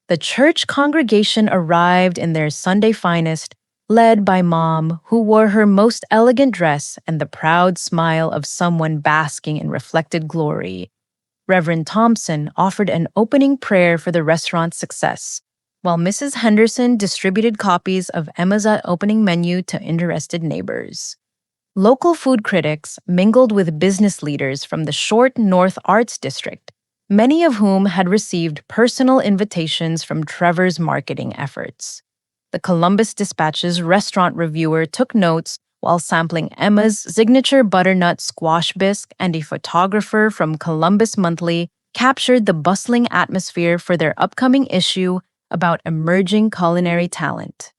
The church congregation arrived in their Sunday finest, led by Mom, who wore her most elegant dress and the proud smile of someone basking in reflected glory. Reverend Thompson offered an opening prayer for the restaurant's success, while Mrs. Henderson distributed copies of Emma's opening menu to interested neighbors. Local food critics mingled with business leaders from the Short North Arts District, many of whom had received personal invitations from Trevor's marketing efforts. The Columbus Dispatch's restaurant reviewer took notes while sampling Emma's signature butternut squash bisque, and a photographer from Columbus Monthly captured the bustling atmosphere for their upcoming issue about emerging culinary talent.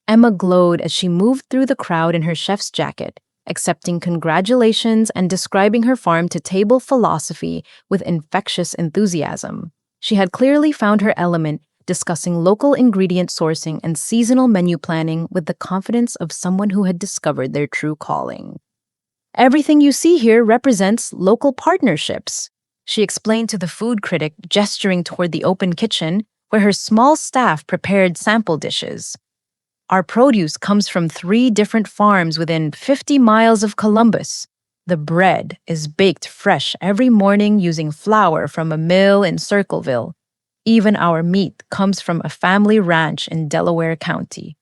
Emma glowed as she moved through the crowd in her chef's jacket, accepting congratulations and describing her farm-to-table philosophy with infectious enthusiasm. She had clearly found her element, discussing local ingredient sourcing and seasonal menu planning with the confidence of someone who had discovered their true calling. "Everything you see here represents local partnerships," she explained to the food critic, gesturing toward the open kitchen, where her small staff prepared sample dishes. "Our produce comes from 3 different farms within 50 miles of Columbus. The bread is baked fresh every morning using flour from a mill in Circleville. Even our meat comes from a family ranch in Delaware County."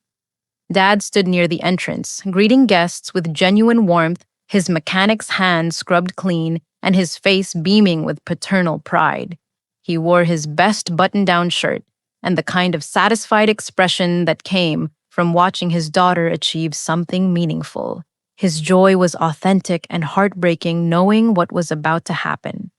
Dad stood near the entrance, greeting guests with genuine warmth, his mechanic's hand scrubbed clean, and his face beaming with paternal pride. He wore his best button-down shirt, and the kind of satisfied expression that came from watching his daughter achieve something meaningful. His joy was authentic and heartbreaking, knowing what was about to happen.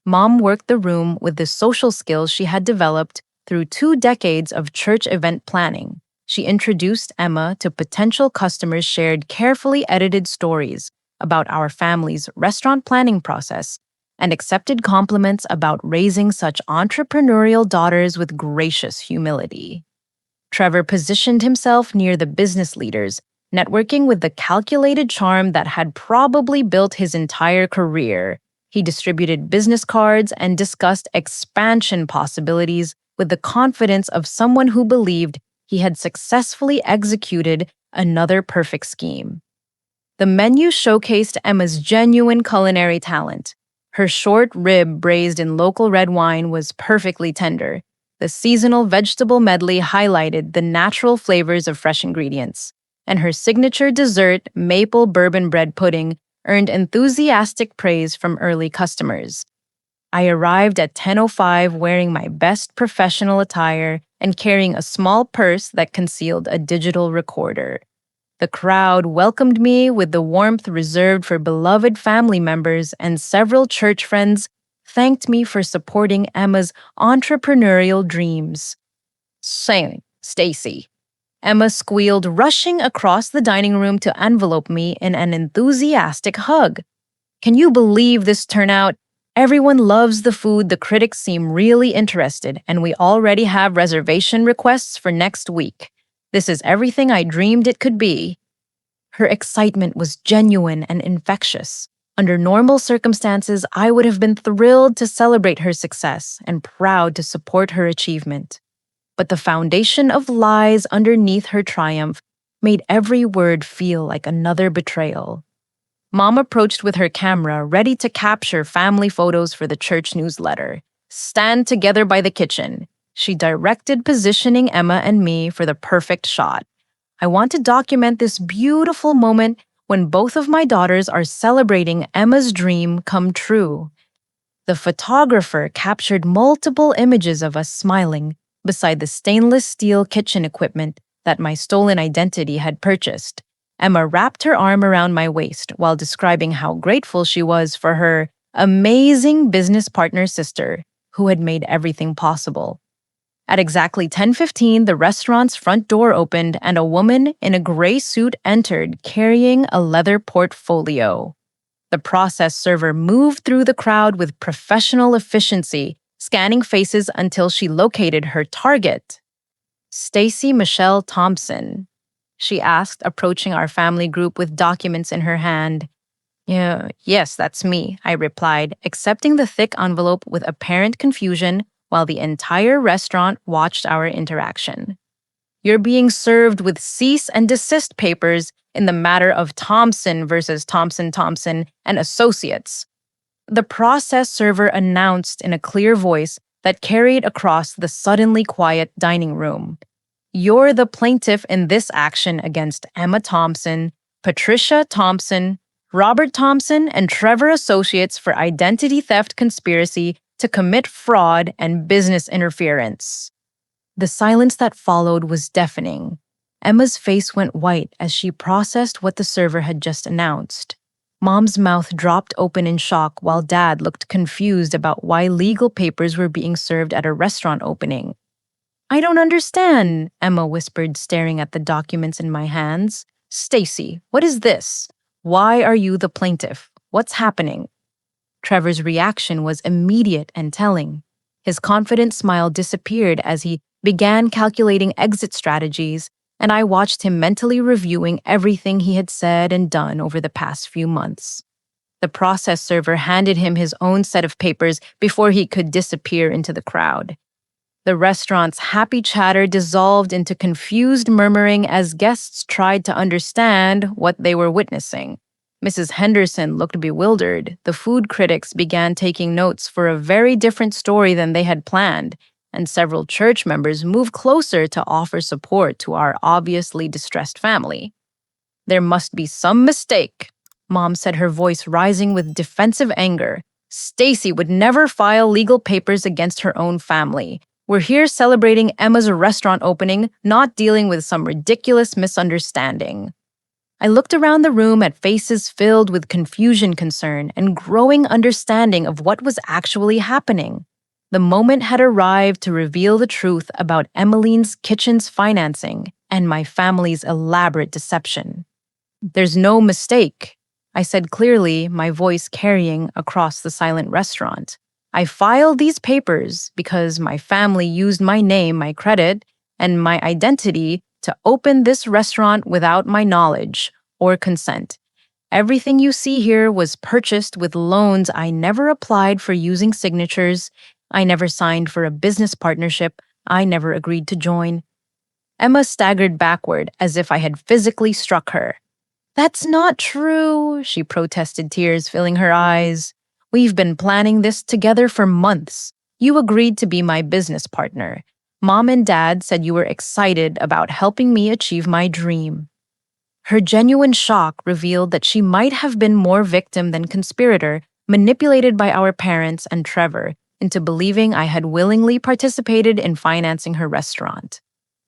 Mom worked the room with the social skills she had developed through 2 decades of church event planning. She introduced Emma to potential customers, shared carefully edited stories about our family's restaurant planning process, and accepted compliments about raising such entrepreneurial daughters with gracious humility. Trevor positioned himself near the business leaders, networking with the calculated charm that had probably built his entire career. He distributed business cards and discussed expansion possibilities with the confidence of someone who believed he had successfully executed another perfect scheme. The menu showcased Emma's genuine culinary talent. Her short rib braised in local red wine was perfectly tender. The seasonal vegetable medley highlighted the natural flavors of fresh ingredients, and her signature dessert, maple bourbon bread pudding, earned enthusiastic praise from early customers. I arrived at 10:05 wearing my best professional attire and carrying a small purse that concealed a digital recorder. The crowd welcomed me with the warmth reserved for beloved family members, and several church friends thanked me for supporting Emma's entrepreneurial dreams. "Say, Stacy," Emma squealed, rushing across the dining room to envelope me in an enthusiastic hug. "Can you believe this turnout? Everyone loves the food, the critics seem really interested, and we already have reservation requests for next week. This is everything I dreamed it could be." Her excitement was genuine and infectious. Under normal circumstances, I would have been thrilled to celebrate her success and proud to support her achievement. But the foundation of lies underneath her triumph made every word feel like another betrayal. Mom approached with her camera, ready to capture family photos for the church newsletter. "Stand together by the kitchen," she directed, positioning Emma and me for the perfect shot. "I want to document this beautiful moment when both of my daughters are celebrating Emma's dream come true." The photographer captured multiple images of us smiling beside the stainless steel kitchen equipment that my stolen identity had purchased. Emma wrapped her arm around my waist while describing how grateful she was for her amazing business partner sister, who had made everything possible. At exactly 10:15, the restaurant's front door opened and a woman in a gray suit entered, carrying a leather portfolio. The process server moved through the crowd with professional efficiency, scanning faces until she located her target. Stacy Michelle Thompson, she asked, approaching our family group with documents in her hand. Yeah, yes, that's me, I replied, accepting the thick envelope with apparent confusion while the entire restaurant watched our interaction. You're being served with cease and desist papers in the matter of Thompson versus Thompson and Associates. The process server announced in a clear voice that carried across the suddenly quiet dining room. You're the plaintiff in this action against Emma Thompson, Patricia Thompson, Robert Thompson, and Trevor Associates for identity theft conspiracy to commit fraud and business interference. The silence that followed was deafening. Emma's face went white as she processed what the server had just announced. Mom's mouth dropped open in shock while Dad looked confused about why legal papers were being served at a restaurant opening. I don't understand, Emma whispered, staring at the documents in my hands. Stacy, what is this? Why are you the plaintiff? What's happening? Trevor's reaction was immediate and telling. His confident smile disappeared as he began calculating exit strategies, and I watched him mentally reviewing everything he had said and done over the past few months. The process server handed him his own set of papers before he could disappear into the crowd. The restaurant's happy chatter dissolved into confused murmuring as guests tried to understand what they were witnessing. Mrs. Henderson looked bewildered. The food critics began taking notes for a very different story than they had planned, and several church members moved closer to offer support to our obviously distressed family. There must be some mistake, Mom said, her voice rising with defensive anger. Stacy would never file legal papers against her own family. We're here celebrating Emma's restaurant opening, not dealing with some ridiculous misunderstanding. I looked around the room at faces filled with confusion, concern, and growing understanding of what was actually happening. The moment had arrived to reveal the truth about Emmeline's kitchen's financing and my family's elaborate deception. There's no mistake, I said clearly, my voice carrying across the silent restaurant. I filed these papers because my family used my name, my credit, and my identity to open this restaurant without my knowledge or consent. Everything you see here was purchased with loans I never applied for, using signatures I never signed, for a business partnership I never agreed to join. Emma staggered backward as if I had physically struck her. That's not true, she protested, tears filling her eyes. We've been planning this together for months. You agreed to be my business partner. Mom and Dad said you were excited about helping me achieve my dream. Her genuine shock revealed that she might have been more victim than conspirator, manipulated by our parents and Trevor into believing I had willingly participated in financing her restaurant.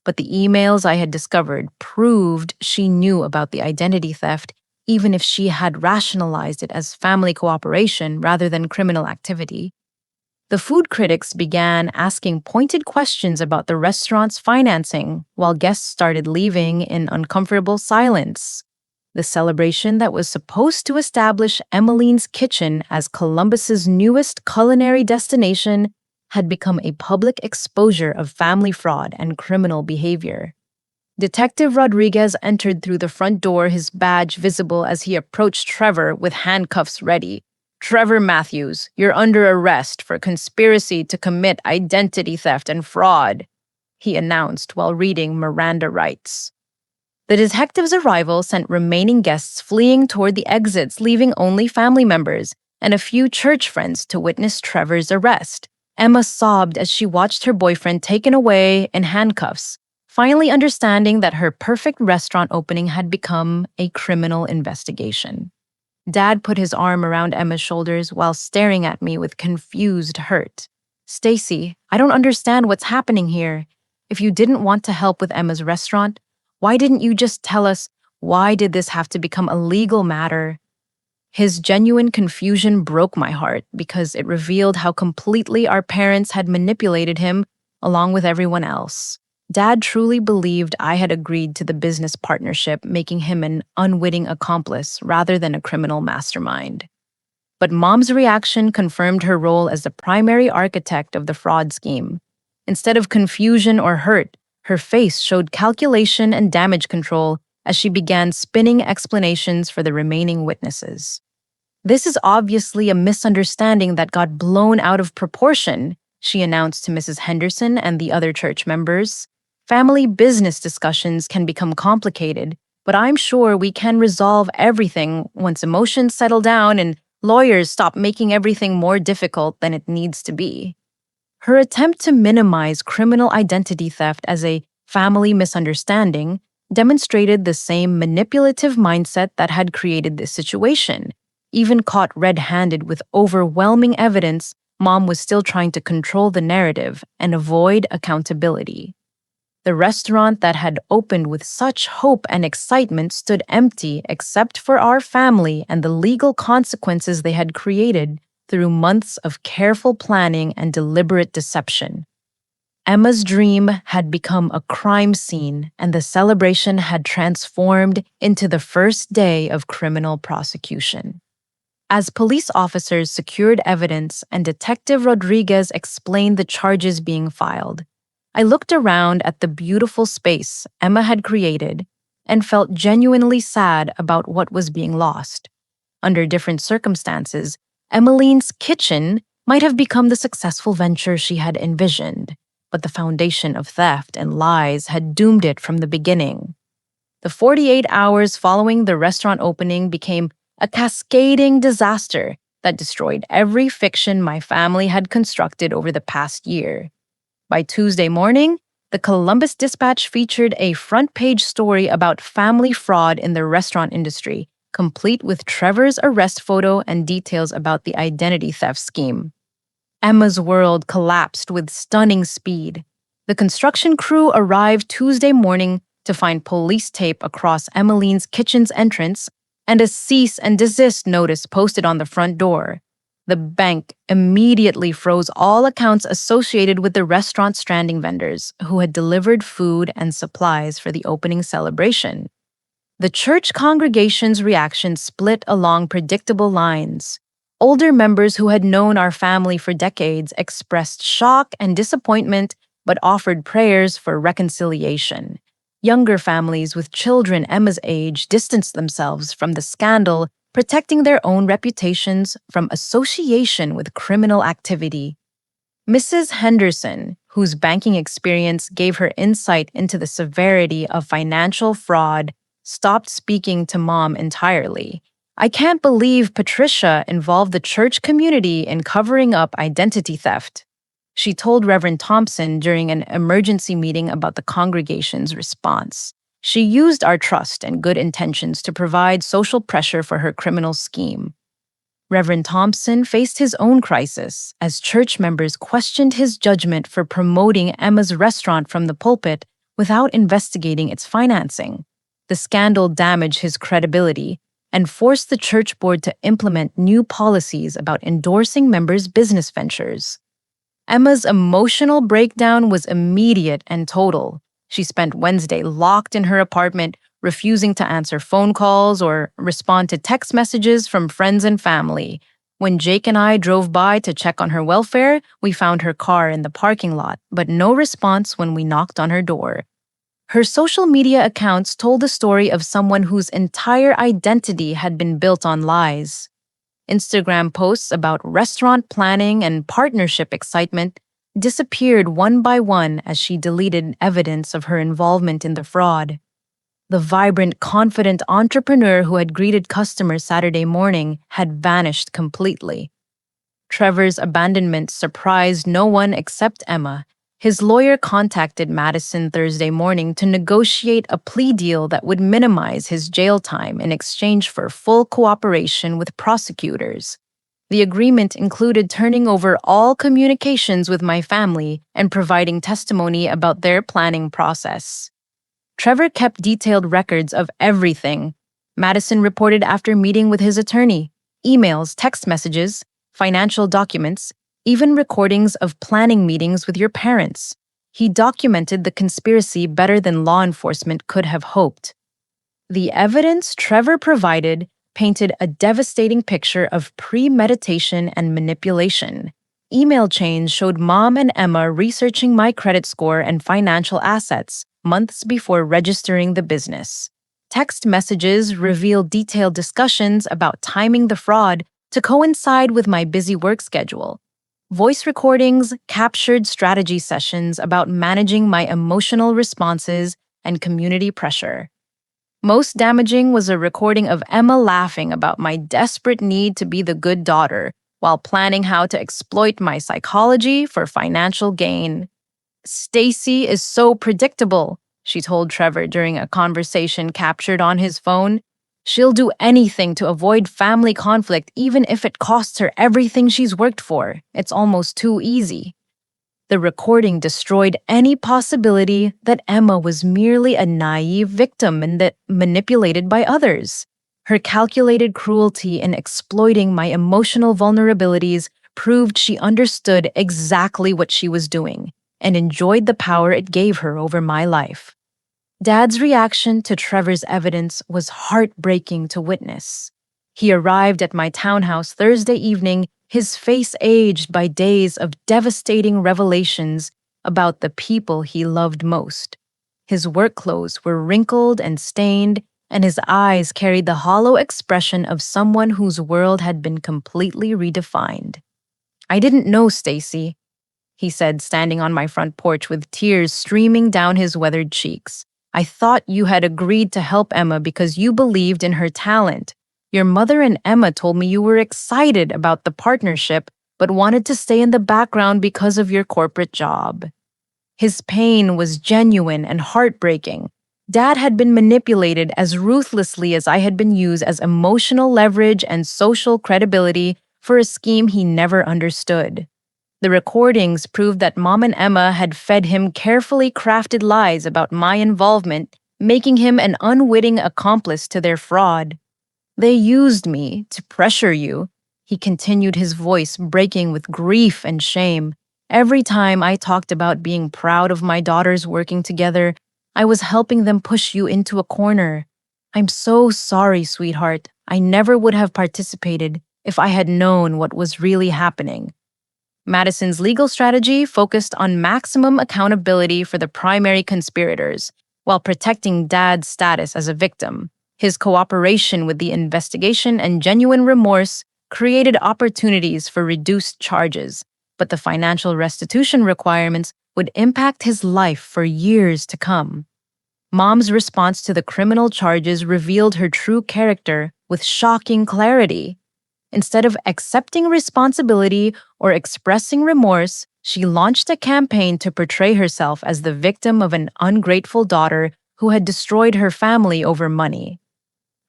But the emails I had discovered proved she knew about the identity theft, even if she had rationalized it as family cooperation rather than criminal activity. The food critics began asking pointed questions about the restaurant's financing, while guests started leaving in uncomfortable silence. The celebration that was supposed to establish Emmeline's kitchen as Columbus's newest culinary destination had become a public exposure of family fraud and criminal behavior. Detective Rodriguez entered through the front door, his badge visible as he approached Trevor with handcuffs ready. Trevor Matthews, you're under arrest for conspiracy to commit identity theft and fraud, he announced while reading Miranda rights. The detective's arrival sent remaining guests fleeing toward the exits, leaving only family members and a few church friends to witness Trevor's arrest. Emma sobbed as she watched her boyfriend taken away in handcuffs, finally understanding that her perfect restaurant opening had become a criminal investigation. Dad put his arm around Emma's shoulders while staring at me with confused hurt. Stacy, I don't understand what's happening here. If you didn't want to help with Emma's restaurant, why didn't you just tell us? Why did this have to become a legal matter? His genuine confusion broke my heart because it revealed how completely our parents had manipulated him along with everyone else. Dad truly believed I had agreed to the business partnership, making him an unwitting accomplice rather than a criminal mastermind. But Mom's reaction confirmed her role as the primary architect of the fraud scheme. Instead of confusion or hurt, her face showed calculation and damage control as she began spinning explanations for the remaining witnesses. "This is obviously a misunderstanding that got blown out of proportion," she announced to Mrs. Henderson and the other church members. "Family business discussions can become complicated, but I'm sure we can resolve everything once emotions settle down and lawyers stop making everything more difficult than it needs to be." Her attempt to minimize criminal identity theft as a family misunderstanding demonstrated the same manipulative mindset that had created this situation. Even caught red-handed with overwhelming evidence, Mom was still trying to control the narrative and avoid accountability. The restaurant that had opened with such hope and excitement stood empty except for our family and the legal consequences they had created through months of careful planning and deliberate deception. Emma's dream had become a crime scene, and the celebration had transformed into the first day of criminal prosecution. As police officers secured evidence and Detective Rodriguez explained the charges being filed, I looked around at the beautiful space Emma had created and felt genuinely sad about what was being lost. Under different circumstances, Emmeline's kitchen might have become the successful venture she had envisioned, but the foundation of theft and lies had doomed it from the beginning. The 48 hours following the restaurant opening became a cascading disaster that destroyed every fiction my family had constructed over the past year. By Tuesday morning, the Columbus Dispatch featured a front-page story about family fraud in the restaurant industry, complete with Trevor's arrest photo and details about the identity theft scheme. Emma's world collapsed with stunning speed. The construction crew arrived Tuesday morning to find police tape across Emmeline's kitchen's entrance and a cease and desist notice posted on the front door. The bank immediately froze all accounts associated with the restaurant's stranding vendors who had delivered food and supplies for the opening celebration. The church congregation's reaction split along predictable lines. Older members who had known our family for decades expressed shock and disappointment but offered prayers for reconciliation. Younger families with children Emma's age distanced themselves from the scandal, protecting their own reputations from association with criminal activity. Mrs. Henderson, whose banking experience gave her insight into the severity of financial fraud, stopped speaking to Mom entirely. "I can't believe Patricia involved the church community in covering up identity theft," she told Reverend Thompson during an emergency meeting about the congregation's response. "She used our trust and good intentions to provide social pressure for her criminal scheme." Reverend Thompson faced his own crisis as church members questioned his judgment for promoting Emma's restaurant from the pulpit without investigating its financing. The scandal damaged his credibility and forced the church board to implement new policies about endorsing members' business ventures. Emma's emotional breakdown was immediate and total. She spent Wednesday locked in her apartment, refusing to answer phone calls or respond to text messages from friends and family. When Jake and I drove by to check on her welfare, we found her car in the parking lot, but no response when we knocked on her door. Her social media accounts told the story of someone whose entire identity had been built on lies. Instagram posts about restaurant planning and partnership excitement disappeared one by one as she deleted evidence of her involvement in the fraud. The vibrant, confident entrepreneur who had greeted customers Saturday morning had vanished completely. Trevor's abandonment surprised no one except Emma. His lawyer contacted Madison Thursday morning to negotiate a plea deal that would minimize his jail time in exchange for full cooperation with prosecutors. The agreement included turning over all communications with my family and providing testimony about their planning process. Trevor kept detailed records of everything, Madison reported after meeting with his attorney: emails, text messages, financial documents, even recordings of planning meetings with your parents. He documented the conspiracy better than law enforcement could have hoped. The evidence Trevor provided painted a devastating picture of premeditation and manipulation. Email chains showed Mom and Emma researching my credit score and financial assets months before registering the business. Text messages revealed detailed discussions about timing the fraud to coincide with my busy work schedule. Voice recordings captured strategy sessions about managing my emotional responses and community pressure. Most damaging was a recording of Emma laughing about my desperate need to be the good daughter while planning how to exploit my psychology for financial gain. Stacy is so predictable, she told Trevor during a conversation captured on his phone. She'll do anything to avoid family conflict, even if it costs her everything she's worked for. It's almost too easy. The recording destroyed any possibility that Emma was merely a naive victim and that manipulated by others. Her calculated cruelty in exploiting my emotional vulnerabilities proved she understood exactly what she was doing and enjoyed the power it gave her over my life. Dad's reaction to Trevor's evidence was heartbreaking to witness. He arrived at my townhouse Thursday evening, his face aged by days of devastating revelations about the people he loved most. His work clothes were wrinkled and stained, and his eyes carried the hollow expression of someone whose world had been completely redefined. "I didn't know, Stacy," he said, standing on my front porch with tears streaming down his weathered cheeks. "I thought you had agreed to help Emma because you believed in her talent. Your mother and Emma told me you were excited about the partnership, but wanted to stay in the background because of your corporate job." His pain was genuine and heartbreaking. Dad had been manipulated as ruthlessly as I had been used as emotional leverage and social credibility for a scheme he never understood. The recordings proved that Mom and Emma had fed him carefully crafted lies about my involvement, making him an unwitting accomplice to their fraud. "They used me to pressure you," he continued, his voice breaking with grief and shame. "Every time I talked about being proud of my daughters working together, I was helping them push you into a corner. I'm so sorry, sweetheart. I never would have participated if I had known what was really happening." Madison's legal strategy focused on maximum accountability for the primary conspirators, while protecting Dad's status as a victim. His cooperation with the investigation and genuine remorse created opportunities for reduced charges, but the financial restitution requirements would impact his life for years to come. Mom's response to the criminal charges revealed her true character with shocking clarity. Instead of accepting responsibility or expressing remorse, she launched a campaign to portray herself as the victim of an ungrateful daughter who had destroyed her family over money.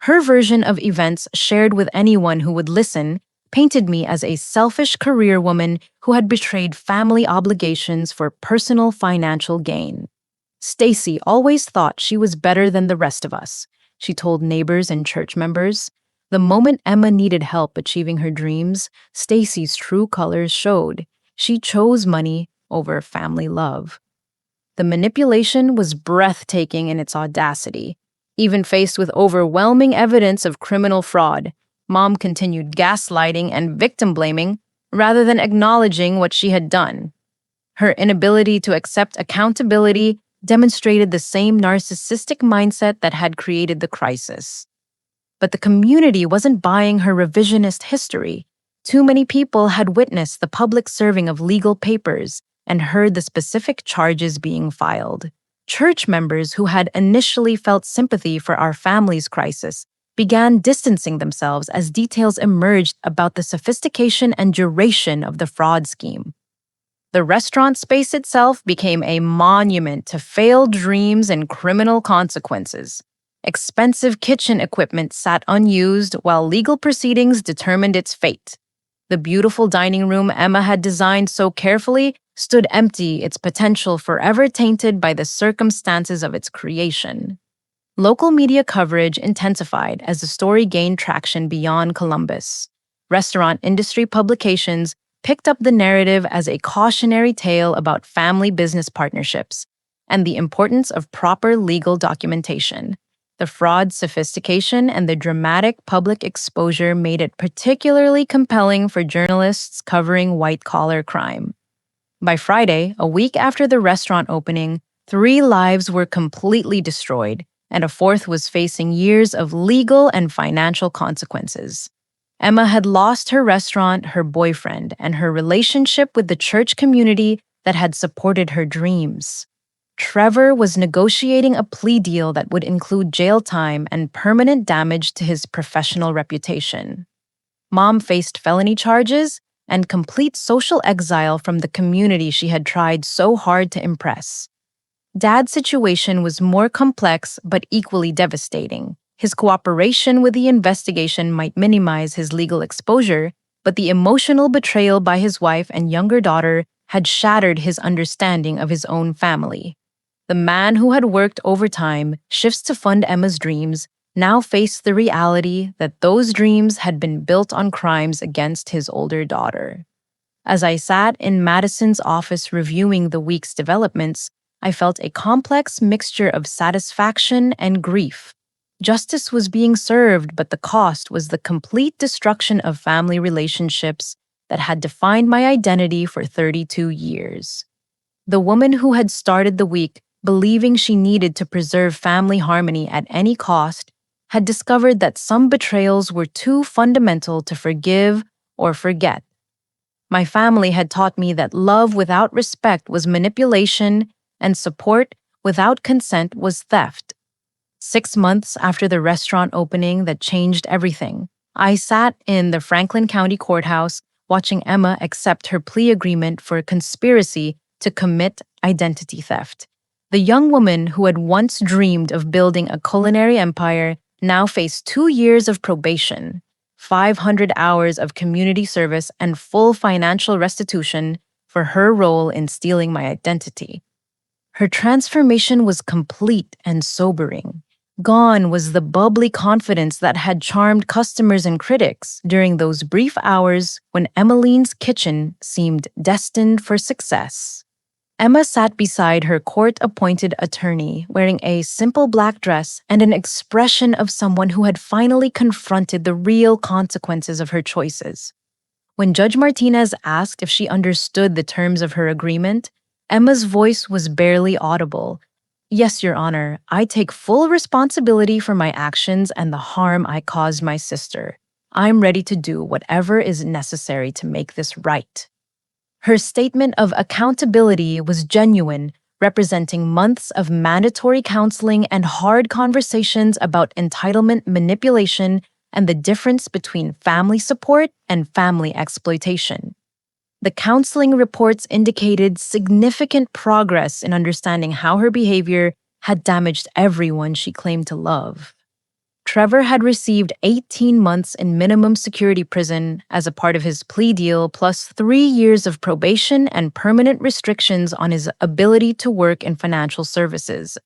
Her version of events, shared with anyone who would listen, painted me as a selfish career woman who had betrayed family obligations for personal financial gain. "Stacy always thought she was better than the rest of us," she told neighbors and church members. The moment Emma needed help achieving her dreams, Stacy's true colors showed. She chose money over family love. The manipulation was breathtaking in its audacity. Even faced with overwhelming evidence of criminal fraud, Mom continued gaslighting and victim blaming rather than acknowledging what she had done. Her inability to accept accountability demonstrated the same narcissistic mindset that had created the crisis. But the community wasn't buying her revisionist history. Too many people had witnessed the public serving of legal papers and heard the specific charges being filed. Church members who had initially felt sympathy for our family's crisis began distancing themselves as details emerged about the sophistication and duration of the fraud scheme. The restaurant space itself became a monument to failed dreams and criminal consequences. Expensive kitchen equipment sat unused while legal proceedings determined its fate. The beautiful dining room Emma had designed so carefully stood empty, its potential forever tainted by the circumstances of its creation. Local media coverage intensified as the story gained traction beyond Columbus. Restaurant industry publications picked up the narrative as a cautionary tale about family business partnerships and the importance of proper legal documentation. The fraud sophistication and the dramatic public exposure made it particularly compelling for journalists covering white-collar crime. By Friday, a week after the restaurant opening, 3 lives were completely destroyed, and a fourth was facing years of legal and financial consequences. Emma had lost her restaurant, her boyfriend, and her relationship with the church community that had supported her dreams. Trevor was negotiating a plea deal that would include jail time and permanent damage to his professional reputation. Mom faced felony charges and complete social exile from the community she had tried so hard to impress. Dad's situation was more complex but equally devastating. His cooperation with the investigation might minimize his legal exposure, but the emotional betrayal by his wife and younger daughter had shattered his understanding of his own family. The man who had worked overtime, shifts to fund Emma's dreams, now faced the reality that those dreams had been built on crimes against his older daughter. As I sat in Madison's office reviewing the week's developments, I felt a complex mixture of satisfaction and grief. Justice was being served, but the cost was the complete destruction of family relationships that had defined my identity for 32 years. The woman who had started the week believing she needed to preserve family harmony at any cost had discovered that some betrayals were too fundamental to forgive or forget. My family had taught me that love without respect was manipulation and support without consent was theft. 6 months after the restaurant opening that changed everything, I sat in the Franklin County Courthouse watching Emma accept her plea agreement for a conspiracy to commit identity theft. The young woman who had once dreamed of building a culinary empire now faced 2 years of probation, 500 hours of community service, and full financial restitution for her role in stealing my identity. Her transformation was complete and sobering. Gone was the bubbly confidence that had charmed customers and critics during those brief hours when Emmeline's kitchen seemed destined for success. Emma sat beside her court-appointed attorney, wearing a simple black dress and an expression of someone who had finally confronted the real consequences of her choices. When Judge Martinez asked if she understood the terms of her agreement, Emma's voice was barely audible. "Yes, Your Honor, I take full responsibility for my actions and the harm I caused my sister. I'm ready to do whatever is necessary to make this right." Her statement of accountability was genuine, representing months of mandatory counseling and hard conversations about entitlement manipulation and the difference between family support and family exploitation. The counseling reports indicated significant progress in understanding how her behavior had damaged everyone she claimed to love. Trevor had received 18 months in minimum security prison as a part of his plea deal, plus 3 years of probation and permanent restrictions on his ability to work in financial services.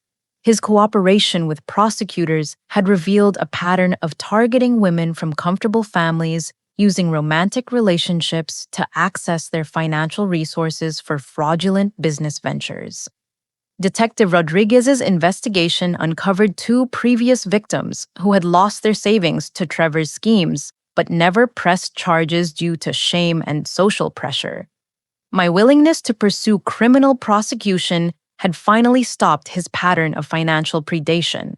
His cooperation with prosecutors had revealed a pattern of targeting women from comfortable families, using romantic relationships to access their financial resources for fraudulent business ventures. Detective Rodriguez's investigation uncovered 2 previous victims who had lost their savings to Trevor's schemes, but never pressed charges due to shame and social pressure. My willingness to pursue criminal prosecution had finally stopped his pattern of financial predation.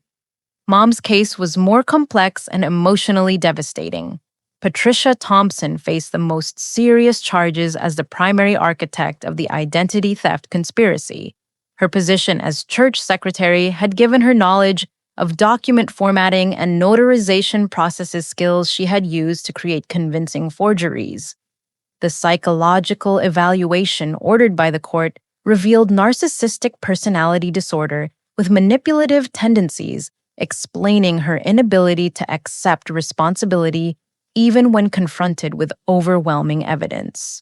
Mom's case was more complex and emotionally devastating. Patricia Thompson faced the most serious charges as the primary architect of the identity theft conspiracy. Her position as church secretary had given her knowledge of document formatting and notarization processes skills she had used to create convincing forgeries. The psychological evaluation ordered by the court revealed narcissistic personality disorder with manipulative tendencies, explaining her inability to accept responsibility even when confronted with overwhelming evidence.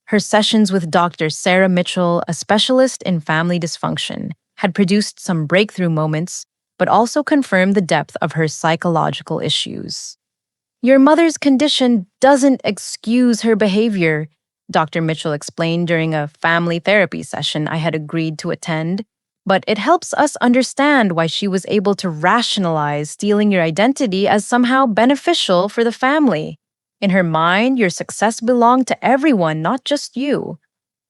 Her sessions with Dr. Sarah Mitchell, a specialist in family dysfunction, had produced some breakthrough moments, but also confirmed the depth of her psychological issues. "Your mother's condition doesn't excuse her behavior," Dr. Mitchell explained during a family therapy session I had agreed to attend, but it helps us understand why she was able to rationalize stealing your identity as somehow beneficial for the family. In her mind, your success belonged to everyone, not just you.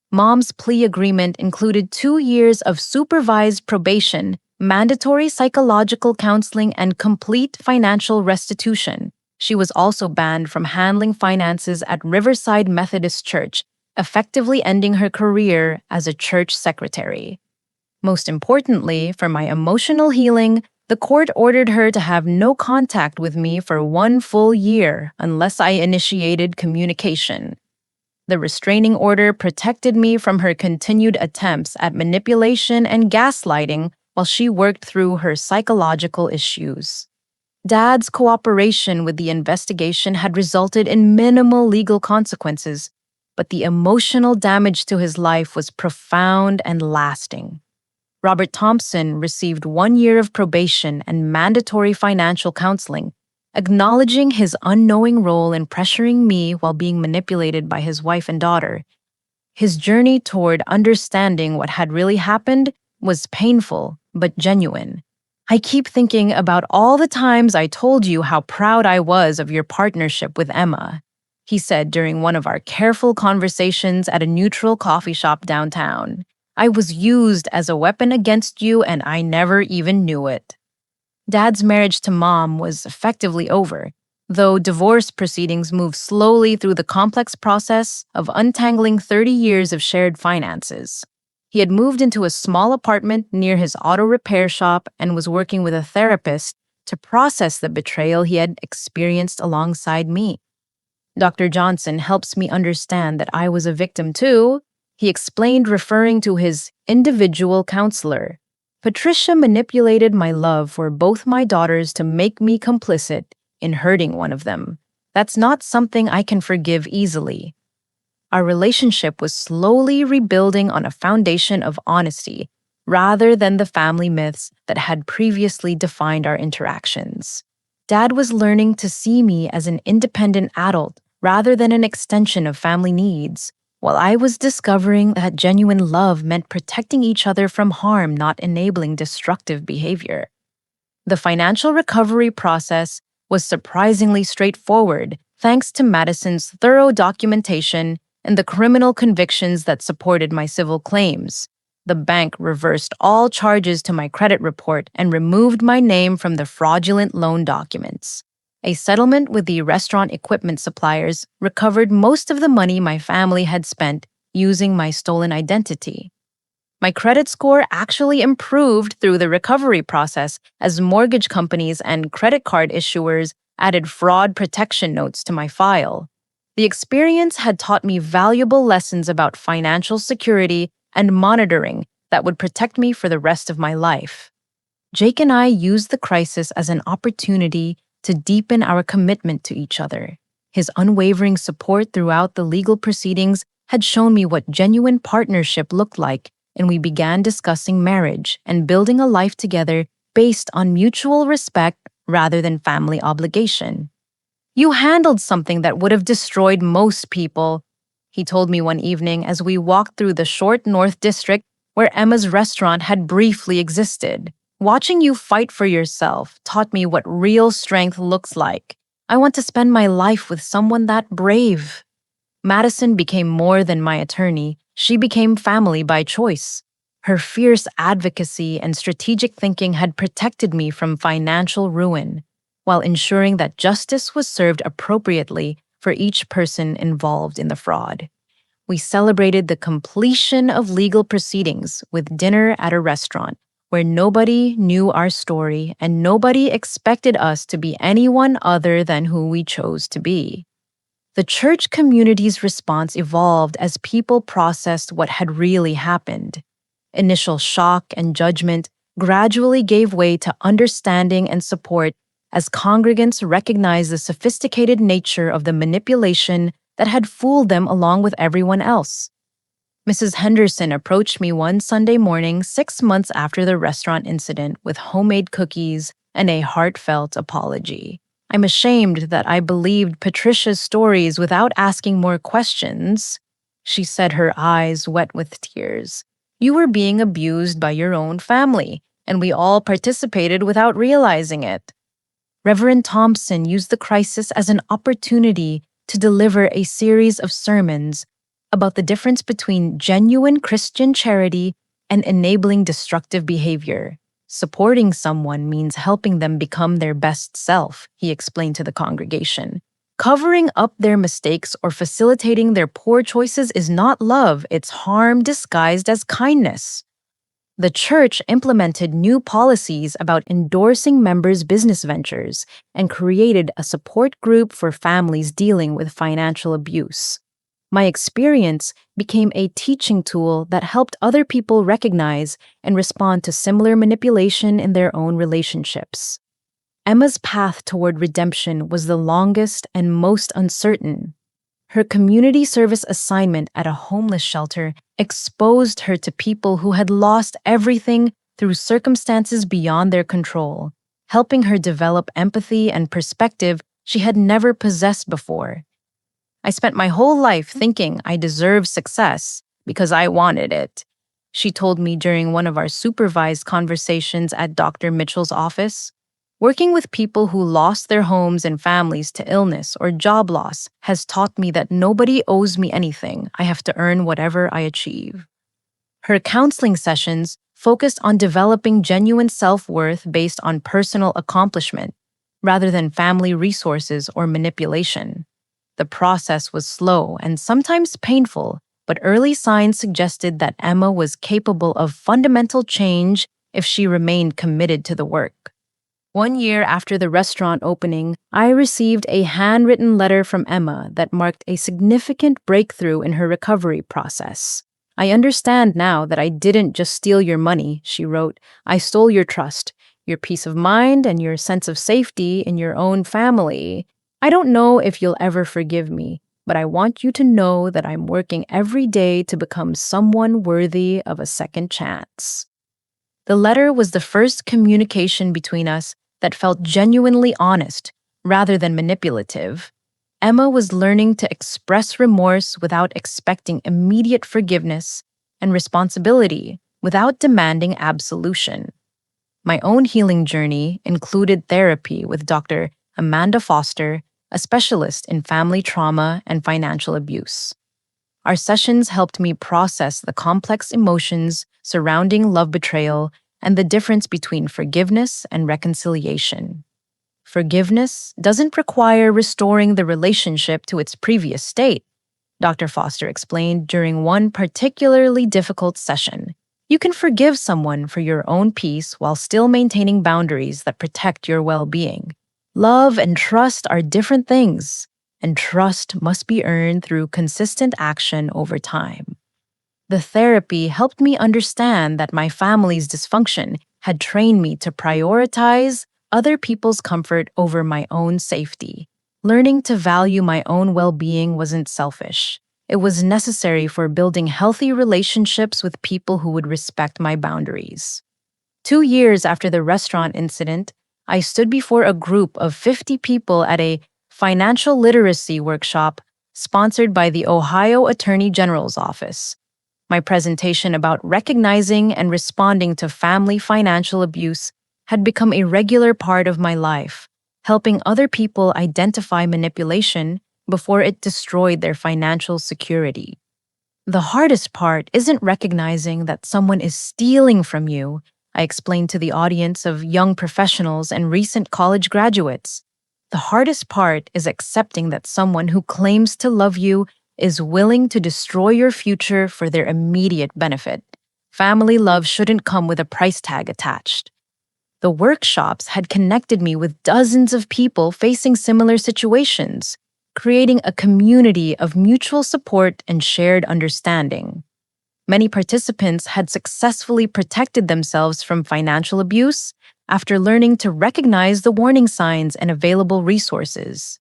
Mom's plea agreement included 2 years of supervised probation, mandatory psychological counseling, and complete financial restitution. She was also banned from handling finances at Riverside Methodist Church, effectively ending her career as a church secretary. Most importantly, for my emotional healing, the court ordered her to have no contact with me for 1 full year unless I initiated communication. The restraining order protected me from her continued attempts at manipulation and gaslighting while she worked through her psychological issues. Dad's cooperation with the investigation had resulted in minimal legal consequences, but the emotional damage to his life was profound and lasting. Robert Thompson received 1 year of probation and mandatory financial counseling, acknowledging his unknowing role in pressuring me while being manipulated by his wife and daughter. His journey toward understanding what had really happened was painful but genuine. I keep thinking about all the times I told you how proud I was of your partnership with Emma, he said during one of our careful conversations at a neutral coffee shop downtown. I was used as a weapon against you and I never even knew it. Dad's marriage to Mom was effectively over, though divorce proceedings moved slowly through the complex process of untangling 30 years of shared finances. He had moved into a small apartment near his auto repair shop and was working with a therapist to process the betrayal he had experienced alongside me. Dr. Johnson helps me understand that I was a victim too, he explained, referring to his individual counselor. Patricia manipulated my love for both my daughters to make me complicit in hurting one of them. That's not something I can forgive easily. Our relationship was slowly rebuilding on a foundation of honesty, rather than the family myths that had previously defined our interactions. Dad was learning to see me as an independent adult rather than an extension of family needs, while I was discovering that genuine love meant protecting each other from harm, not enabling destructive behavior. The financial recovery process was surprisingly straightforward, thanks to Madison's thorough documentation and the criminal convictions that supported my civil claims. The bank reversed all charges to my credit report and removed my name from the fraudulent loan documents. A settlement with the restaurant equipment suppliers recovered most of the money my family had spent using my stolen identity. My credit score actually improved through the recovery process as mortgage companies and credit card issuers added fraud protection notes to my file. The experience had taught me valuable lessons about financial security and monitoring that would protect me for the rest of my life. Jake and I used the crisis as an opportunity to deepen our commitment to each other. His unwavering support throughout the legal proceedings had shown me what genuine partnership looked like, and we began discussing marriage and building a life together based on mutual respect rather than family obligation. You handled something that would have destroyed most people, he told me one evening as we walked through the short North District where Emma's restaurant had briefly existed. Watching you fight for yourself taught me what real strength looks like. I want to spend my life with someone that brave. Madison became more than my attorney. She became family by choice. Her fierce advocacy and strategic thinking had protected me from financial ruin, while ensuring that justice was served appropriately for each person involved in the fraud. We celebrated the completion of legal proceedings with dinner at a restaurant where nobody knew our story and nobody expected us to be anyone other than who we chose to be. The church community's response evolved as people processed what had really happened. Initial shock and judgment gradually gave way to understanding and support as congregants recognized the sophisticated nature of the manipulation that had fooled them along with everyone else. Mrs. Henderson approached me one Sunday morning 6 months after the restaurant incident with homemade cookies and a heartfelt apology. I'm ashamed that I believed Patricia's stories without asking more questions, she said, her eyes wet with tears. You were being abused by your own family, and we all participated without realizing it. Reverend Thompson used the crisis as an opportunity to deliver a series of sermons about the difference between genuine Christian charity and enabling destructive behavior. Supporting someone means helping them become their best self, he explained to the congregation. Covering up their mistakes or facilitating their poor choices is not love, it's harm disguised as kindness. The church implemented new policies about endorsing members' business ventures and created a support group for families dealing with financial abuse. My experience became a teaching tool that helped other people recognize and respond to similar manipulation in their own relationships. Emma's path toward redemption was the longest and most uncertain. Her community service assignment at a homeless shelter exposed her to people who had lost everything through circumstances beyond their control, helping her develop empathy and perspective she had never possessed before. I spent my whole life thinking I deserved success because I wanted it, she told me during one of our supervised conversations at Dr. Mitchell's office. Working with people who lost their homes and families to illness or job loss has taught me that nobody owes me anything. I have to earn whatever I achieve. Her counseling sessions focused on developing genuine self-worth based on personal accomplishment rather than family resources or manipulation. The process was slow and sometimes painful, but early signs suggested that Emma was capable of fundamental change if she remained committed to the work. 1 year after the restaurant opening, I received a handwritten letter from Emma that marked a significant breakthrough in her recovery process. I understand now that I didn't just steal your money, she wrote. I stole your trust, your peace of mind, and your sense of safety in your own family. I don't know if you'll ever forgive me, but I want you to know that I'm working every day to become someone worthy of a second chance. The letter was the first communication between us that felt genuinely honest rather than manipulative. Emma was learning to express remorse without expecting immediate forgiveness and responsibility without demanding absolution. My own healing journey included therapy with Dr. Amanda Foster, a specialist in family trauma and financial abuse. Our sessions helped me process the complex emotions surrounding love betrayal and the difference between forgiveness and reconciliation. Forgiveness doesn't require restoring the relationship to its previous state, Dr. Foster explained during one particularly difficult session. You can forgive someone for your own peace while still maintaining boundaries that protect your well-being. Love and trust are different things, and trust must be earned through consistent action over time. The therapy helped me understand that my family's dysfunction had trained me to prioritize other people's comfort over my own safety. Learning to value my own well-being wasn't selfish. It was necessary for building healthy relationships with people who would respect my boundaries. 2 years after the restaurant incident, I stood before a group of 50 people at a financial literacy workshop sponsored by the Ohio Attorney General's office. My presentation about recognizing and responding to family financial abuse had become a regular part of my life, helping other people identify manipulation before it destroyed their financial security. The hardest part isn't recognizing that someone is stealing from you, I explained to the audience of young professionals and recent college graduates. The hardest part is accepting that someone who claims to love you is willing to destroy your future for their immediate benefit. Family love shouldn't come with a price tag attached. The workshops had connected me with dozens of people facing similar situations, creating a community of mutual support and shared understanding. Many participants had successfully protected themselves from financial abuse after learning to recognize the warning signs and available resources.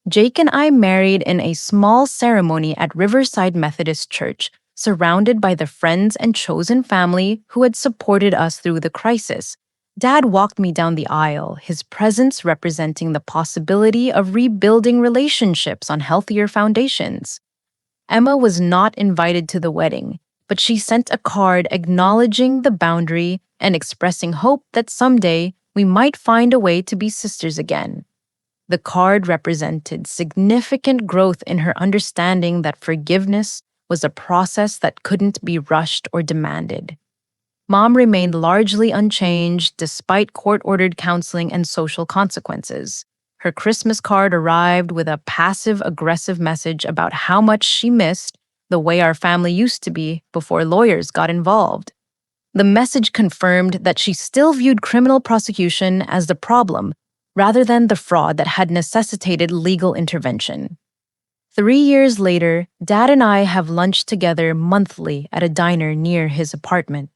Jake and I married in a small ceremony at Riverside Methodist Church, surrounded by the friends and chosen family who had supported us through the crisis. Dad walked me down the aisle, his presence representing the possibility of rebuilding relationships on healthier foundations. Emma was not invited to the wedding, but she sent a card acknowledging the boundary and expressing hope that someday we might find a way to be sisters again. The card represented significant growth in her understanding that forgiveness was a process that couldn't be rushed or demanded. Mom remained largely unchanged despite court ordered counseling and social consequences. Her Christmas card arrived with a passive aggressive message about how much she missed the way our family used to be before lawyers got involved. The message confirmed that she still viewed criminal prosecution as the problem rather than the fraud that had necessitated legal intervention. 3 years later, Dad and I have lunch together monthly at a diner near his apartment.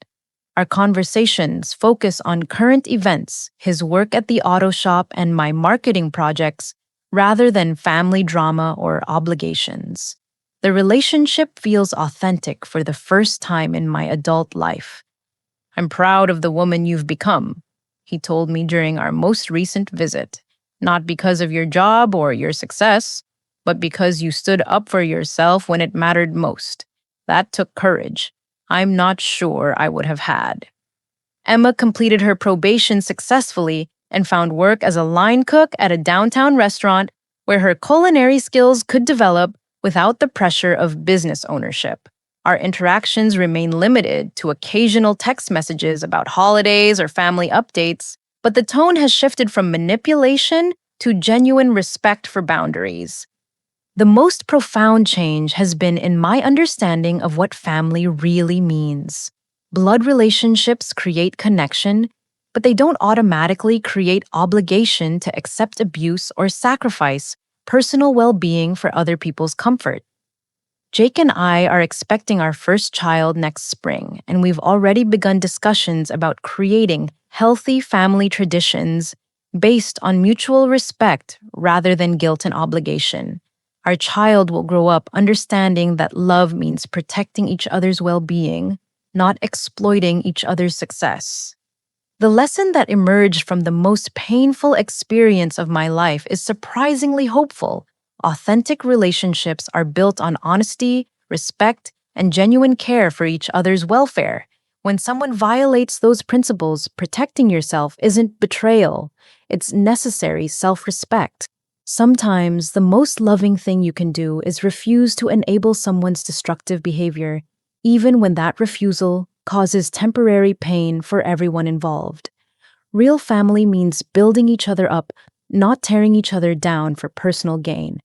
Our conversations focus on current events, his work at the auto shop, and my marketing projects, rather than family drama or obligations. The relationship feels authentic for the first time in my adult life. "I'm proud of the woman you've become," he told me during our most recent visit. "Not because of your job or your success, but because you stood up for yourself when it mattered most. That took courage. I'm not sure I would have had." Emma completed her probation successfully and found work as a line cook at a downtown restaurant where her culinary skills could develop without the pressure of business ownership. Our interactions remain limited to occasional text messages about holidays or family updates, but the tone has shifted from manipulation to genuine respect for boundaries. The most profound change has been in my understanding of what family really means. Blood relationships create connection, but they don't automatically create obligation to accept abuse or sacrifice personal well-being for other people's comfort. Jake and I are expecting our first child next spring, and we've already begun discussions about creating healthy family traditions based on mutual respect rather than guilt and obligation. Our child will grow up understanding that love means protecting each other's well-being, not exploiting each other's success. The lesson that emerged from the most painful experience of my life is surprisingly hopeful. Authentic relationships are built on honesty, respect, and genuine care for each other's welfare. When someone violates those principles, protecting yourself isn't betrayal, it's necessary self-respect. Sometimes the most loving thing you can do is refuse to enable someone's destructive behavior, even when that refusal causes temporary pain for everyone involved. Real family means building each other up, not tearing each other down for personal gain.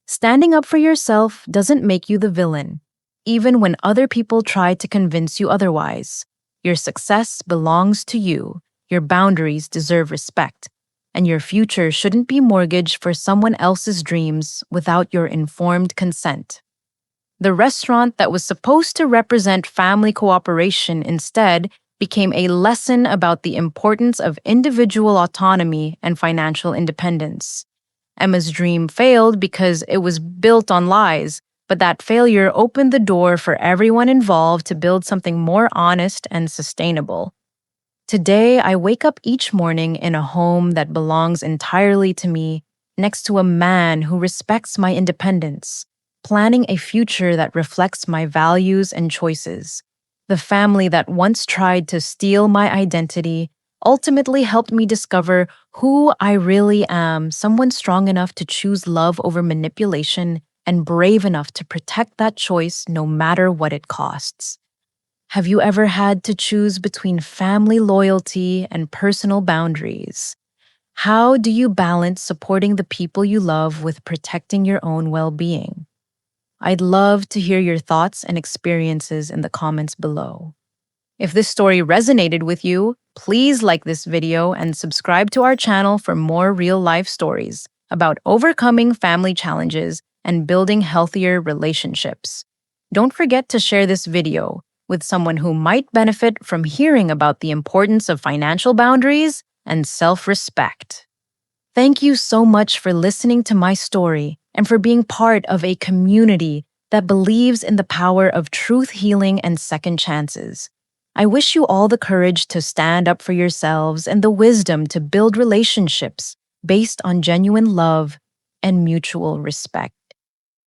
Standing up for yourself doesn't make you the villain, even when other people try to convince you otherwise. Your success belongs to you, your boundaries deserve respect, and your future shouldn't be mortgaged for someone else's dreams without your informed consent. The restaurant that was supposed to represent family cooperation instead became a lesson about the importance of individual autonomy and financial independence. Emma's dream failed because it was built on lies, but that failure opened the door for everyone involved to build something more honest and sustainable. Today, I wake up each morning in a home that belongs entirely to me, next to a man who respects my independence, planning a future that reflects my values and choices. The family that once tried to steal my identity ultimately helped me discover who I really am, someone strong enough to choose love over manipulation and brave enough to protect that choice no matter what it costs. Have you ever had to choose between family loyalty and personal boundaries? How do you balance supporting the people you love with protecting your own well-being? I'd love to hear your thoughts and experiences in the comments below. If this story resonated with you, please like this video and subscribe to our channel for more real-life stories about overcoming family challenges and building healthier relationships. Don't forget to share this video with someone who might benefit from hearing about the importance of financial boundaries and self-respect. Thank you so much for listening to my story and for being part of a community that believes in the power of truth healing and second chances. I wish you all the courage to stand up for yourselves and the wisdom to build relationships based on genuine love and mutual respect.